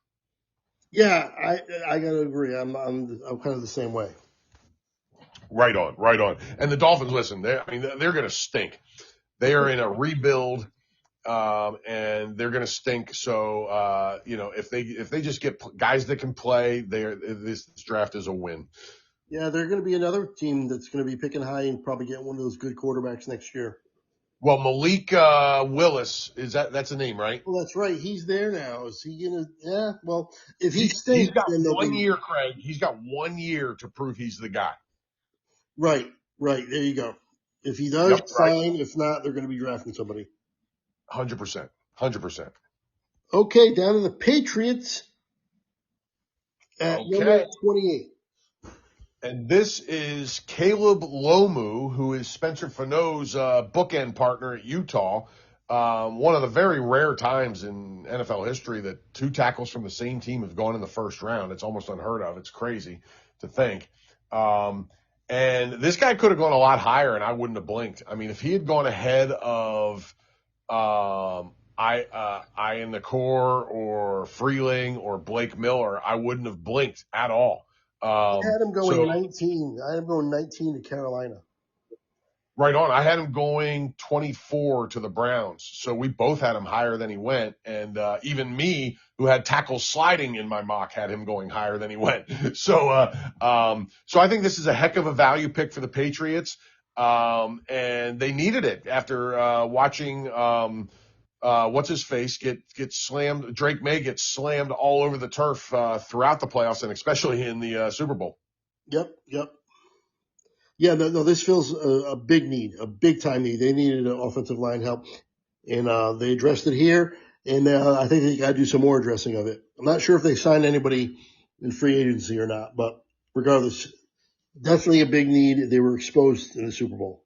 Yeah, I gotta agree. I'm kind of the same way. Right on, right on. And the Dolphins, listen, they're going to stink. They are in a rebuild, and they're going to stink. So, if they just get guys that can play, this draft is a win. Yeah, they're going to be another team that's going to be picking high and probably get one of those good quarterbacks next year. Well, Malik Willis that's a name, right? Well, that's right. He's there now. Is he gonna? Yeah. Well, if he He's stinks, got then they'll 1 be year, Craig. He's got 1 year to prove he's the guy. right. Right. There you go. If he does, Yep, right. fine. If not, they're going to be drafting somebody. 100%. 100%. Okay, down to the Patriots at number Okay. 28. And this is Caleb Lomu, who is Spencer Fano's bookend partner at Utah. One of the very rare times in NFL history that 2 tackles from the same team have gone in the first round. It's almost unheard of. It's crazy to think. And this guy could have gone a lot higher, and I wouldn't have blinked. I mean, if he had gone ahead of I in the core or Freeling or Blake Miller, I wouldn't have blinked at all. I had him going So 19. I had him going 19 to Carolina. right on. I had him going 24 to the Browns. So we both had him higher than he went. And even me, who had tackles sliding in my mock, had him going higher than he went. So I think this is a heck of a value pick for the Patriots. And they needed it after watching what's his face get slammed. Drake May get slammed all over the turf throughout the playoffs and especially in the Super Bowl. Yep. Yeah, no, this feels a big need, a big time need. They needed an offensive line help, and they addressed it here. And I think they got to do some more addressing of it. I'm not sure if they signed anybody in free agency or not, but regardless, definitely a big need. They were exposed in the Super Bowl.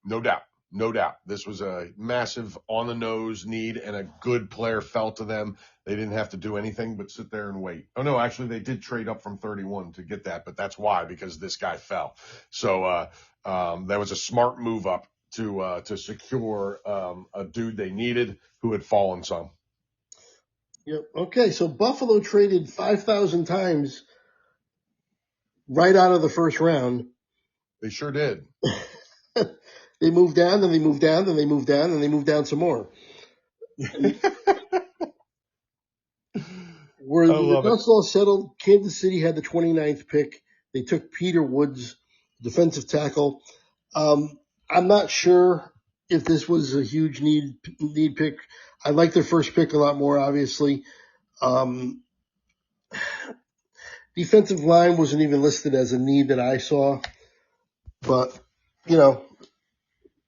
No doubt. No doubt. This was a massive on the nose need and a good player fell to them. They didn't have to do anything but sit there and wait. Oh no, actually they did trade up from 31 to get that, but that's why, because this guy fell. So, that was a smart move up to secure, a dude they needed who had fallen some. Yep. Okay, so Buffalo traded 5,000 times right out of the first round. They sure did. They moved down, then they moved down, then they moved down, and they moved down some more. Where the dust all settled, Kansas City had the 29th pick. They took Peter Woods, defensive tackle. I'm not sure if this was a huge need pick. I like their first pick a lot more, obviously. Defensive line wasn't even listed as a need that I saw. But,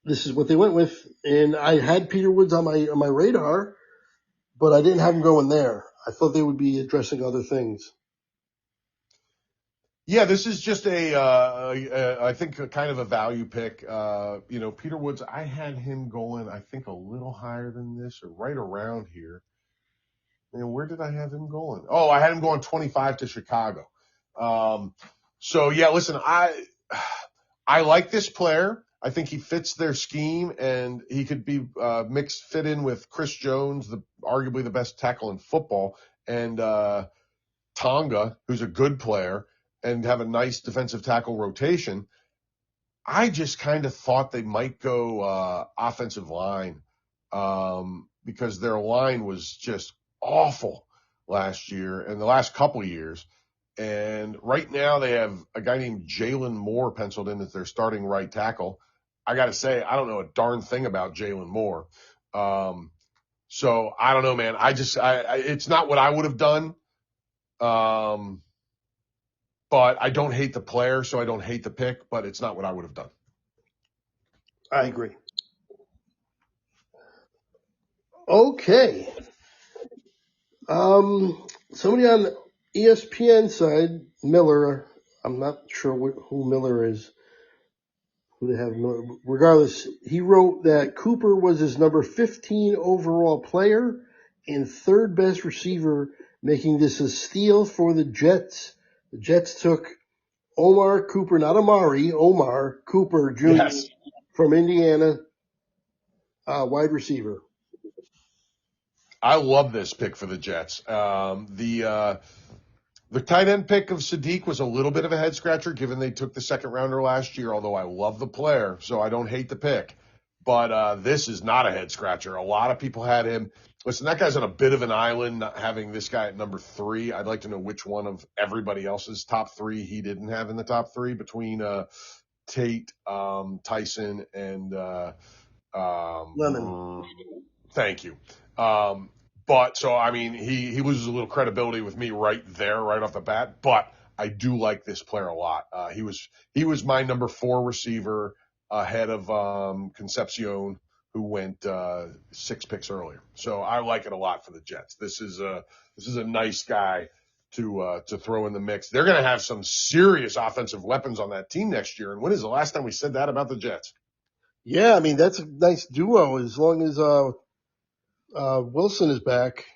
this is what they went with. And I had Peter Woods on my radar, but I didn't have him going there. I thought they would be addressing other things. Yeah, this is just I think a kind of a value pick. Peter Woods, I had him going, I think a little higher than this or right around here. And where did I have him going? Oh, I had him going 25 to Chicago. So yeah, listen, I like this player. I think he fits their scheme and he could be fit in with Chris Jones, arguably the best tackle in football, and Tonga, who's a good player, and have a nice defensive tackle rotation. I just kind of thought they might go offensive line. because their line was just awful last year and the last couple of years. And right now they have a guy named Jalen Moore penciled in as their starting right tackle. I got to say, I don't know a darn thing about Jalen Moore. So I don't know, man. It's not what I would have done. But I don't hate the player, so I don't hate the pick, but it's not what I would have done. I agree. Okay. Somebody on the ESPN side, Miller, I'm not sure who Miller is, who they have. Regardless, he wrote that Cooper was his number 15 overall player and third best receiver, making this a steal for the Jets. The Jets took Omar Cooper, not Amari, Omar Cooper Jr. Yes. From Indiana, wide receiver. I love this pick for the Jets. The tight end pick of Sadiq was a little bit of a head scratcher given they took the second rounder last year, although I love the player, so I don't hate the pick. But this is not a head scratcher. A lot of people had him. Listen, that guy's on a bit of an island, not having this guy at number 3. I'd like to know which one of everybody else's top 3 he didn't have in the top 3 between Tate, Tyson, and Lemon. Thank you. But so, I mean, he loses a little credibility with me right off the bat, but I do like this player a lot. He was my number 4 receiver ahead of Concepcion, who went 6 picks earlier. So I like it a lot for the Jets. This is a nice guy to throw in the mix. They're going to have some serious offensive weapons on that team next year. And when is the last time we said that about the Jets? Yeah, I mean, that's a nice duo as long as Wilson is back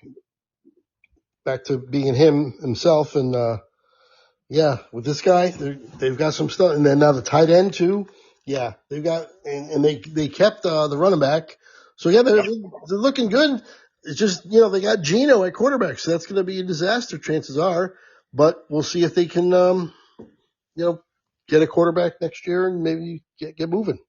to being himself. And, yeah, with this guy, they've got some stuff. And then now the tight end too. Yeah, they've got, and they kept, the running back. So yeah, they're looking good. It's just, they got Geno at quarterback. So that's going to be a disaster, chances are, but we'll see if they can, get a quarterback next year and maybe get moving.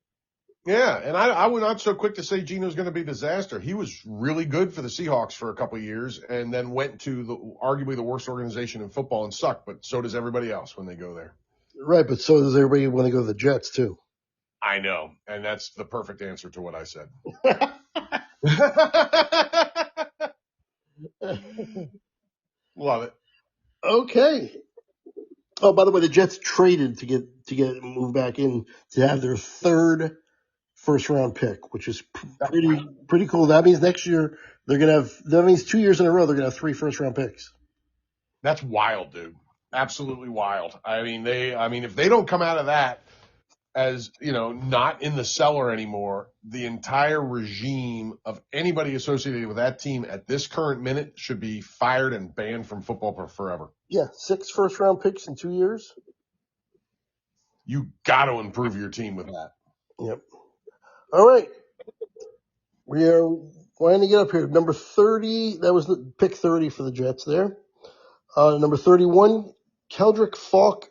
Yeah, and I was not so quick to say Geno's going to be a disaster. He was really good for the Seahawks for a couple of years and then went to arguably the worst organization in football and sucked, but so does everybody else when they go there. Right, but so does everybody when they go to the Jets, too. I know, and that's the perfect answer to what I said. Love it. Okay. Oh, by the way, the Jets traded to get moved back in to have their third first-round pick, which is pretty cool. That means next year that means 2 years in a row they're going to have 3 first-round picks. That's wild, dude. Absolutely wild. I mean, if they don't come out of that as, not in the cellar anymore, the entire regime of anybody associated with that team at this current minute should be fired and banned from football for forever. Yeah, 6 first-round picks in 2 years. You got to improve your team with that. Yep. All right. We are going to get up here. Number 30, that was the pick 30 for the Jets there. Number 31, Keldrick Falk,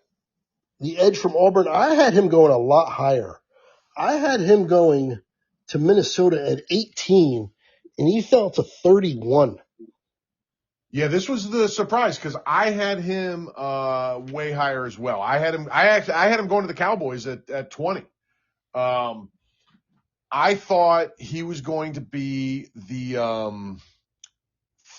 the edge from Auburn. I had him going a lot higher. I had him going to Minnesota at 18, and he fell to 31. Yeah, this was the surprise because I had him way higher as well. I had him going to the Cowboys at 20. I thought he was going to be the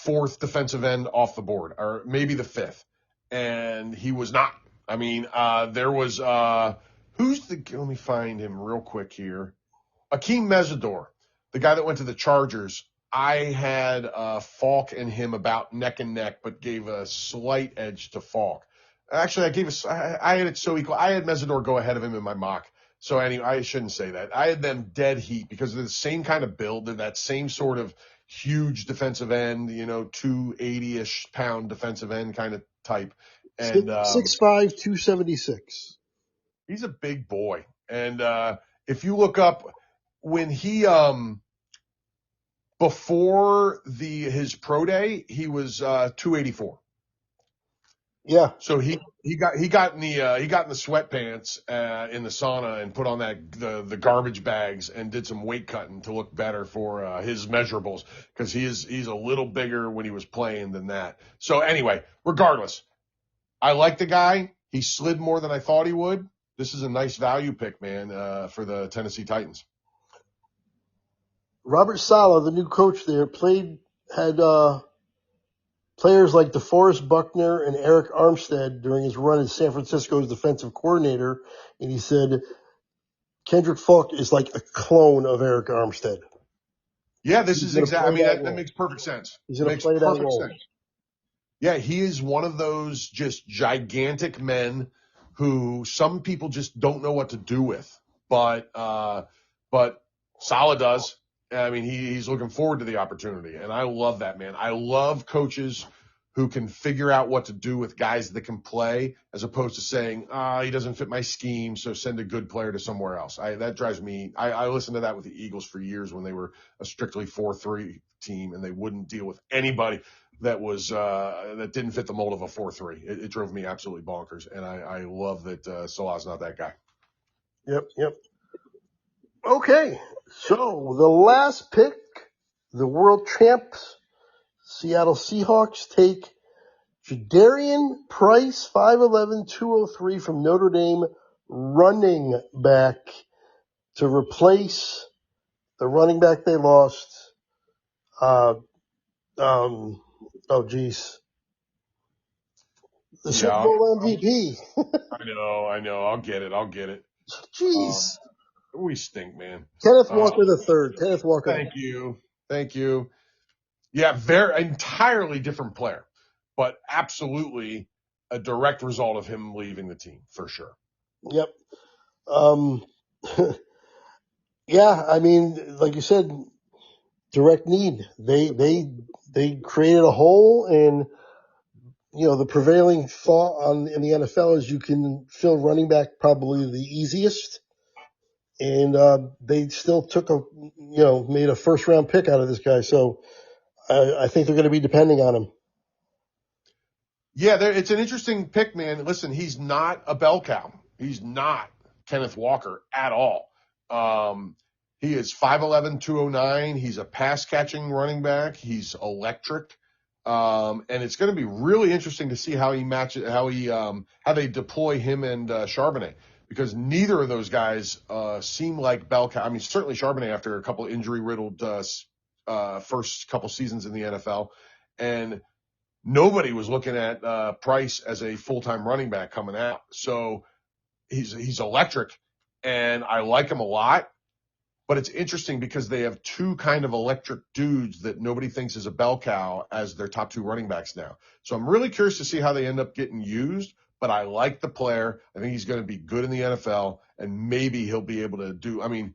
4th defensive end off the board, or maybe the 5th, and he was not. I mean, there was let me find him real quick here. Akeem Mesidor, the guy that went to the Chargers. I had Falk and him about neck and neck, but gave a slight edge to Falk. Actually, I had it so equal. I had Mesidor go ahead of him in my mock. So anyway, I shouldn't say that. I had them dead heat because they're the same kind of build. They're that same sort of huge defensive end, 280-ish pound defensive end kind of type. And 6'5", 276. He's a big boy. And if you look up when he before his pro day, he was 284. Yeah. So he got in the sweatpants in the sauna and put on the garbage bags and did some weight cutting to look better for his measurables, because he's a little bigger when he was playing than that. So anyway, regardless, I like the guy. He slid more than I thought he would. This is a nice value pick, man, for the Tennessee Titans. Robert Saleh, the new coach there, had players like DeForest Buckner and Eric Armstead during his run as San Francisco's defensive coordinator, and he said Kendrick Falk is like a clone of Eric Armstead. Yeah, this He's is going to exactly. play that That role. makes perfect sense. He's going to play that Perfect role. sense. Yeah, he is one of those just gigantic men who some people just don't know what to do with. But Saleh does. I mean, he's looking forward to the opportunity, and I love that, man. I love coaches who can figure out what to do with guys that can play, as opposed to saying, he doesn't fit my scheme, so send a good player to somewhere else. That drives me. I listened to that with the Eagles for years when they were a strictly 4-3 team, and they wouldn't deal with anybody that was that didn't fit the mold of a 4-3. It drove me absolutely bonkers, and I love that Salah's not that guy. Yep. Okay, so the last pick, the world champs, Seattle Seahawks, take Jadarian Price, 5'11", 203 from Notre Dame, running back, to replace the running back they lost. The Super Bowl MVP. I know. I'll get it. Jeez. We stink, man. Kenneth Walker the third. Kenneth Walker. Thank you. Yeah, very entirely different player, but absolutely a direct result of him leaving the team for sure. Yep. Yeah, I mean, like you said, direct need. They created a hole, and the prevailing thought in the NFL is you can fill running back probably the easiest. And they still made a first round pick out of this guy. So I think they're going to be depending on him. Yeah, it's an interesting pick, man. Listen, he's not a bell cow. He's not Kenneth Walker at all. He is 5'11", 209. He's a pass-catching running back. He's electric. And it's going to be really interesting to see how they deploy him and Charbonnet, because neither of those guys seem like bell cow. I mean, certainly Charbonnet after a couple injury-riddled first couple seasons in the NFL, and nobody was looking at Price as a full-time running back coming out. So he's electric, and I like him a lot. But it's interesting because they have two kind of electric dudes that nobody thinks is a bell cow as their top two running backs now. So I'm really curious to see how they end up getting used. But I like the player. I think he's going to be good in the NFL, and maybe he'll be able to do. I mean,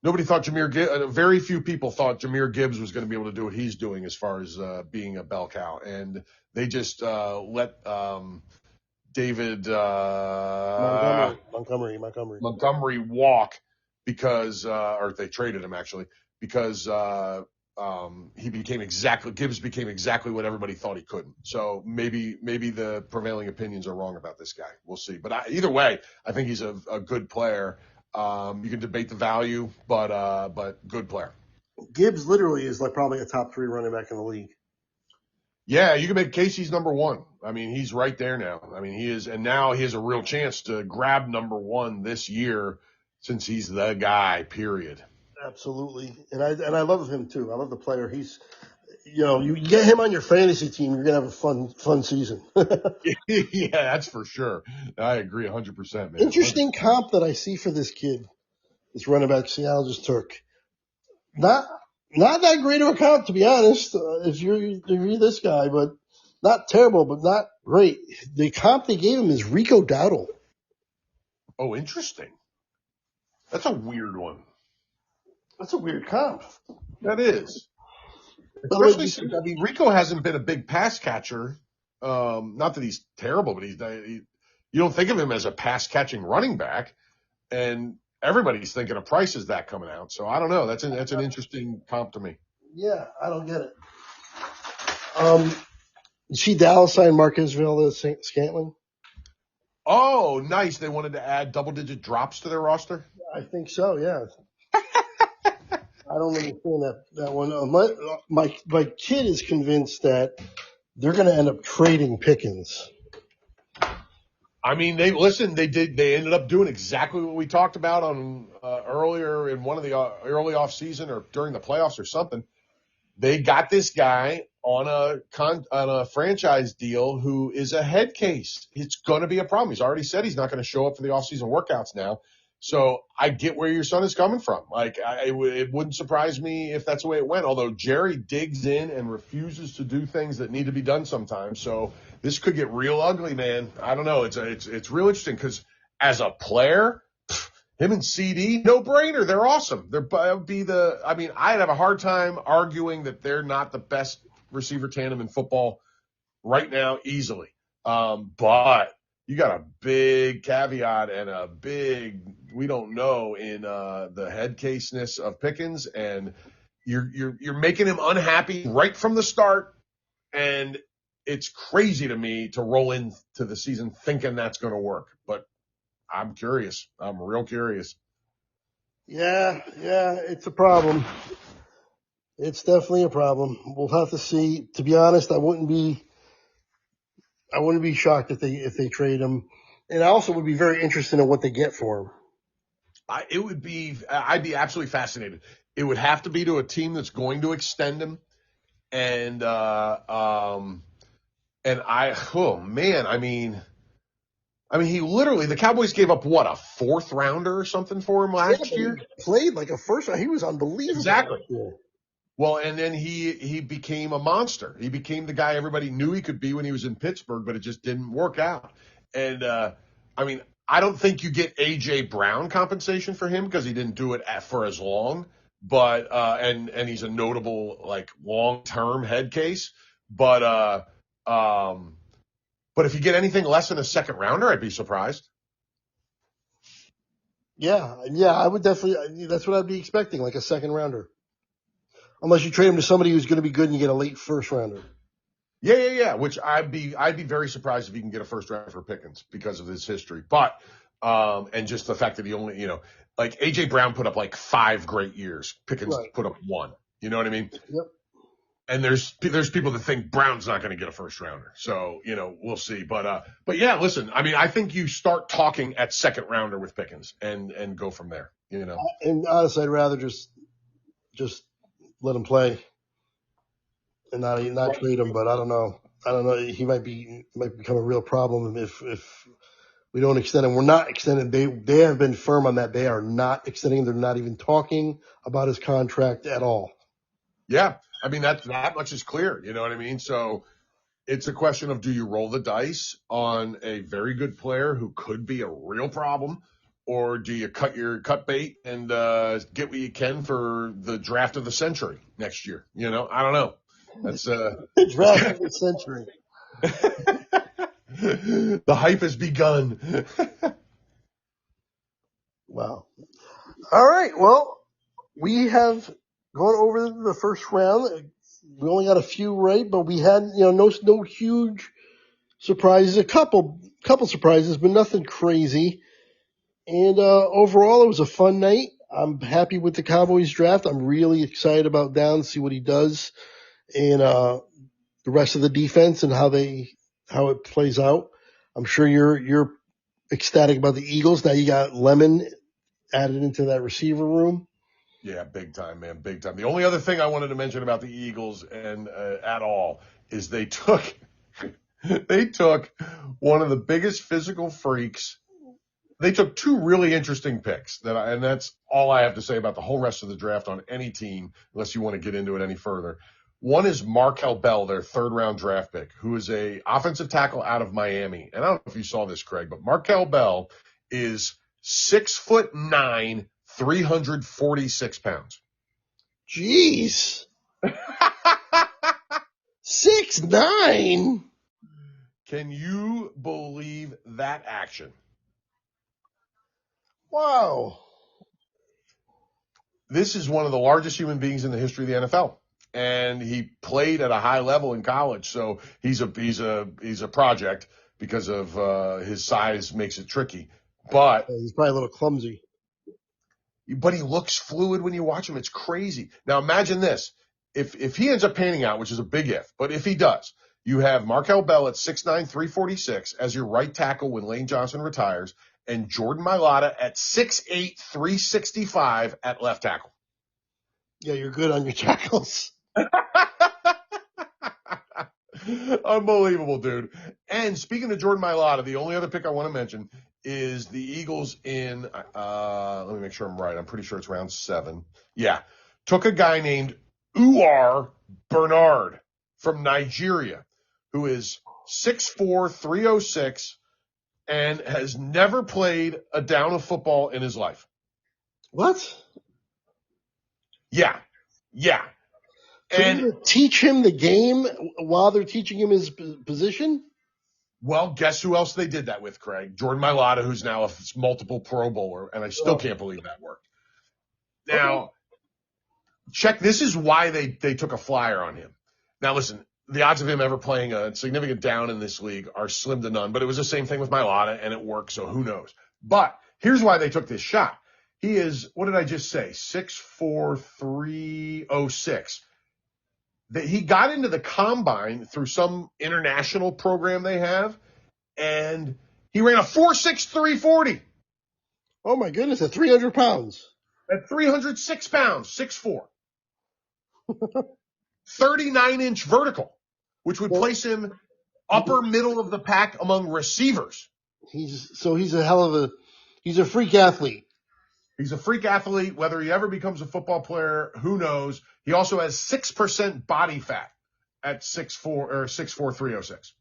nobody thought very few people thought Jahmyr Gibbs was going to be able to do what he's doing as far as being a bell cow. And they just let David Montgomery walk because, or they traded him actually, because Gibbs became exactly what everybody thought he couldn't. So maybe the prevailing opinions are wrong about this guy. We'll see. But either way, I think he's a good player. You can debate the value, but good player. Gibbs literally is like probably a top 3 running back in the league. Yeah, you can make Casey's number 1. I mean, he's right there now. I mean, he is, and now he has a real chance to grab number 1 this year since he's the guy, period. Absolutely. And I love him too. I love the player. He's, you get him on your fantasy team, you're going to have a fun season. Yeah, that's for sure. I agree 100%, man. Interesting 100%. Comp that I see for this kid, this running back Seattle just took. Not that great of a comp, to be honest, if you're this guy, but not terrible, but not great. The comp they gave him is Rico Dowdle. Oh, interesting. That's a weird one. That's a weird comp. That is. Especially since, I mean, Rico hasn't been a big pass catcher. Not that he's terrible, but you don't think of him as a pass catching running back, and everybody's thinking of Price as that coming out. So I don't know. That's an interesting comp to me. Yeah, I don't get it. You see Dallas sign Marcus Scantling? Oh, nice. They wanted to add double-digit drops to their roster? I think so, yeah. I don't understand that one. My kid is convinced that they're going to end up trading Pickens. I mean, they ended up doing exactly what we talked about on earlier in one of the early off season or during the playoffs or something. They got this guy on a franchise deal who is a head case. It's going to be a problem. He's already said he's not going to show up for the offseason workouts now. So I get where your son is coming from. Like, it wouldn't surprise me if that's the way it went. Although Jerry digs in and refuses to do things that need to be done sometimes. So this could get real ugly, man. I don't know. It's real interesting because as a player, him and CD, no brainer. They're awesome. I'd have a hard time arguing that they're not the best receiver tandem in football right now easily. But you got a big caveat and a big, we don't know in, the head caseness of Pickens, and you're making him unhappy right from the start. And it's crazy to me to roll into the season thinking that's going to work, but I'm curious. I'm real curious. Yeah, it's a problem. It's definitely a problem. We'll have to see. To be honest, I wouldn't be shocked if they trade him. And I also would be very interested in what they get for him. I'd be absolutely fascinated. It would have to be to a team that's going to extend him. He literally, the Cowboys gave up what, a fourth rounder or something for him last year? He played like a first round. He was unbelievable. Exactly. Well, and then he became a monster. He became the guy everybody knew he could be when he was in Pittsburgh, but it just didn't work out. And, I don't think you get A.J. Brown compensation for him because he didn't do it for as long, but, and he's a notable, like, long-term head case. But if you get anything less than a second rounder, I'd be surprised. Yeah, I would definitely, that's what I'd be expecting, like a second rounder. Unless you trade him to somebody who's going to be good and you get a late first rounder. Yeah. Which I'd be very surprised if you can get a first rounder for Pickens because of his history. But, and just the fact that he only, like A.J. Brown put up like 5 great years. Pickens put up 1. You know what I mean? Yep. And there's people that think Brown's not going to get a first rounder. So, we'll see. But yeah, listen, I think you start talking at second rounder with Pickens and go from there, And honestly, I'd rather just let him play and not trade him. But I don't know. He might become a real problem if we don't extend him. We're not extending. They have been firm on that. They are not extending. They're not even talking about his contract at all. Yeah. That much is clear. You know what I mean? So it's a question of, do you roll the dice on a very good player who could be a real problem, or do you cut bait and get what you can for the draft of the century next year? I don't know. That's draft of the century. The hype has begun. Wow. All right. Well, we have gone over the first round. We only got a few right, but we had, no huge surprises. A couple surprises, but nothing crazy. And overall, it was a fun night. I'm happy with the Cowboys draft. I'm really excited about Downs, see what he does, and the rest of the defense and how it plays out. I'm sure you're ecstatic about the Eagles. Now you got Lemon added into that receiver room. Yeah, big time, man, big time. The only other thing I wanted to mention about the Eagles and at all is they took one of the biggest physical freaks. They took 2 really interesting picks, and that's all I have to say about the whole rest of the draft on any team, unless you want to get into it any further. One is Markel Bell, their 3rd-round draft pick, who is a offensive tackle out of Miami. And I don't know if you saw this, Craig, but Markel Bell is 6'9", 346 pounds. Jeez. 6'9"? Can you believe that action? Wow. This is one of the largest human beings in the history of the NFL. and he played at a high level in college. So he's a project because of his size makes it tricky. But He's probably a little clumsy. But he looks fluid when you watch him. It's crazy. Now imagine this. If he ends up panning out, which is a big if, but if he does, you have Markel Bell at 6'9", 346 as your right tackle when Lane Johnson retires, and Jordan Mailata at 6'8", 365 at left tackle. Yeah, you're good on your tackles. Unbelievable, dude. And speaking of Jordan Mailata, the only other pick I want to mention is the Eagles in, let me make sure I'm right. I'm pretty sure it's round 7. Yeah. Took a guy named Uar Bernard from Nigeria, who is 6'4", 306, and has never played a down of football in his life. What? Yeah. Yeah. So And you're going to teach him the game while they're teaching him his position? well, guess who else they did that with, Craig? Jordan Mailata, who's now a multiple Pro Bowler, and I still can't believe that worked. Now, check. This is why they took a flyer on him. Now, listen, the odds of him ever playing a significant down in this league are slim to none, but it was the same thing with Mailata, and it worked, so who knows? But here's why they took this shot. He is, what did I just say, 6'4", 306. He got into the combine through some international program they have, and he ran a 4.6 340. Oh, my goodness, at 300 pounds. At 306 pounds, 6'4". 39-inch vertical, which would place him upper middle of the pack among receivers. He's a freak athlete. He's a freak athlete. Whether he ever becomes a football player, who knows? He also has 6% body fat at 6'4" or 6'4", 306.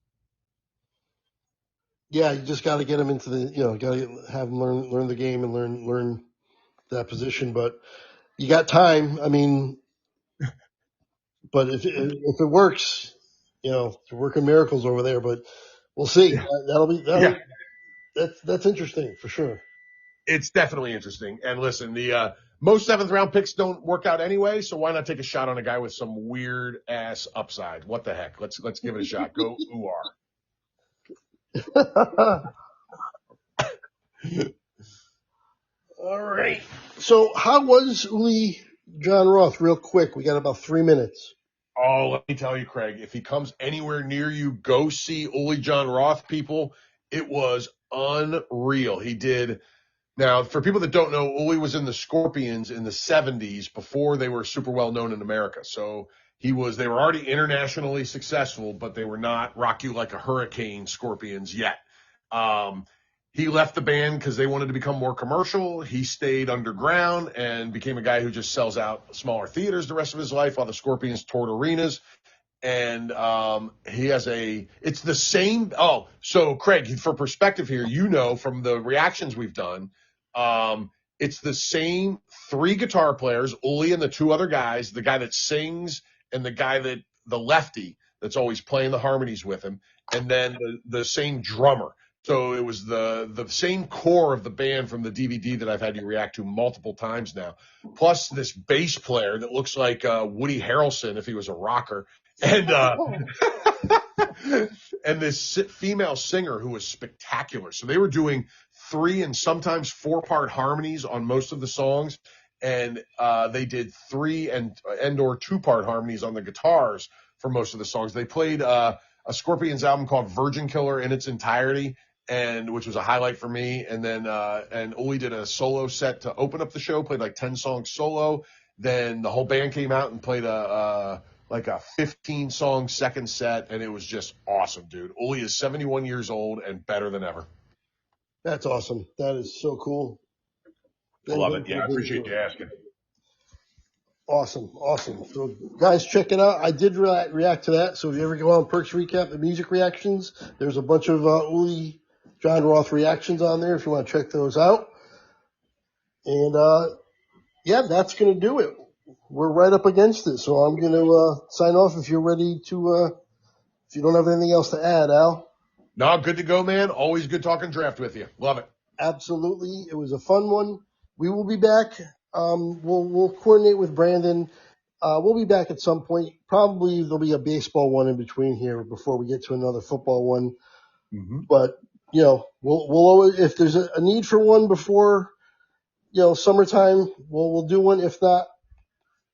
Yeah, you just got to get him into the, got to have him learn the game and learn that position. But you got time. I mean, but if it works, they're working miracles over there. But we'll see. Yeah. That's interesting for sure. It's definitely interesting. And listen, the most 7th round picks don't work out anyway, so why not take a shot on a guy with some weird ass upside? What the heck? Let's give it a shot. Go UR. All right. So how was Uli John Roth? Real quick, we got about 3 minutes. Oh, let me tell you, Craig, if he comes anywhere near you, go see Uli John Roth, people. It was unreal. He did. Now, for people that don't know, Uli was in the Scorpions in the 70s before they were super well known in America. So they were already internationally successful, but they were not rock you like a hurricane Scorpions yet. He left the band because they wanted to become more commercial. He stayed underground and became a guy who just sells out smaller theaters the rest of his life while the Scorpions toured arenas. And it's the same. Oh, so Craig, for perspective here, from the reactions we've done, it's the same 3 guitar players, Uli and the 2 other guys, the guy that sings and the lefty that's always playing the harmonies with him, and then the same drummer. So it was the same core of the band from the DVD that I've had you react to multiple times now, plus this bass player that looks like Woody Harrelson if he was a rocker, and and this female singer who was spectacular. So they were doing 3 and sometimes 4-part harmonies on most of the songs, and they did 3 and or 2-part harmonies on the guitars for most of the songs. They played a Scorpions album called Virgin Killer in its entirety, and which was a highlight for me. And then and Uli did a solo set to open up the show, played like 10 songs solo. Then the whole band came out and played a 15-song second set, and it was just awesome, dude. Uli is 71 years old and better than ever. That's awesome. That is so cool. I love it. Yeah, I appreciate you asking. Awesome. So, guys, check it out. I did react to that. So if you ever go on Perks Recap, the music reactions, there's a bunch of Uli John Roth reactions on there if you want to check those out. And, that's going to do it. We're right up against it. So I'm going to sign off if you're ready to, if you don't have anything else to add, Al. No, good to go, man. Always good talking draft with you. Love it. Absolutely. It was a fun one. We will be back. We'll coordinate with Brandon We'll be back at some point. Probably there'll be a baseball one in between here before we get to another football one. Mm-hmm. But, we'll always, if there's a need for one before, summertime, we'll do one. If not,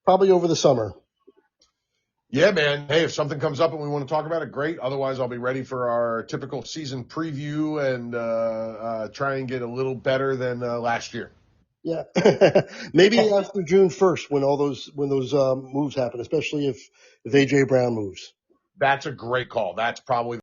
probably over the summer. Yeah, man. Hey, if something comes up and we want to talk about it, great. Otherwise, I'll be ready for our typical season preview and try and get a little better than last year. Yeah. Maybe after June 1st when those moves happen, especially if AJ Brown moves. That's a great call. That's probably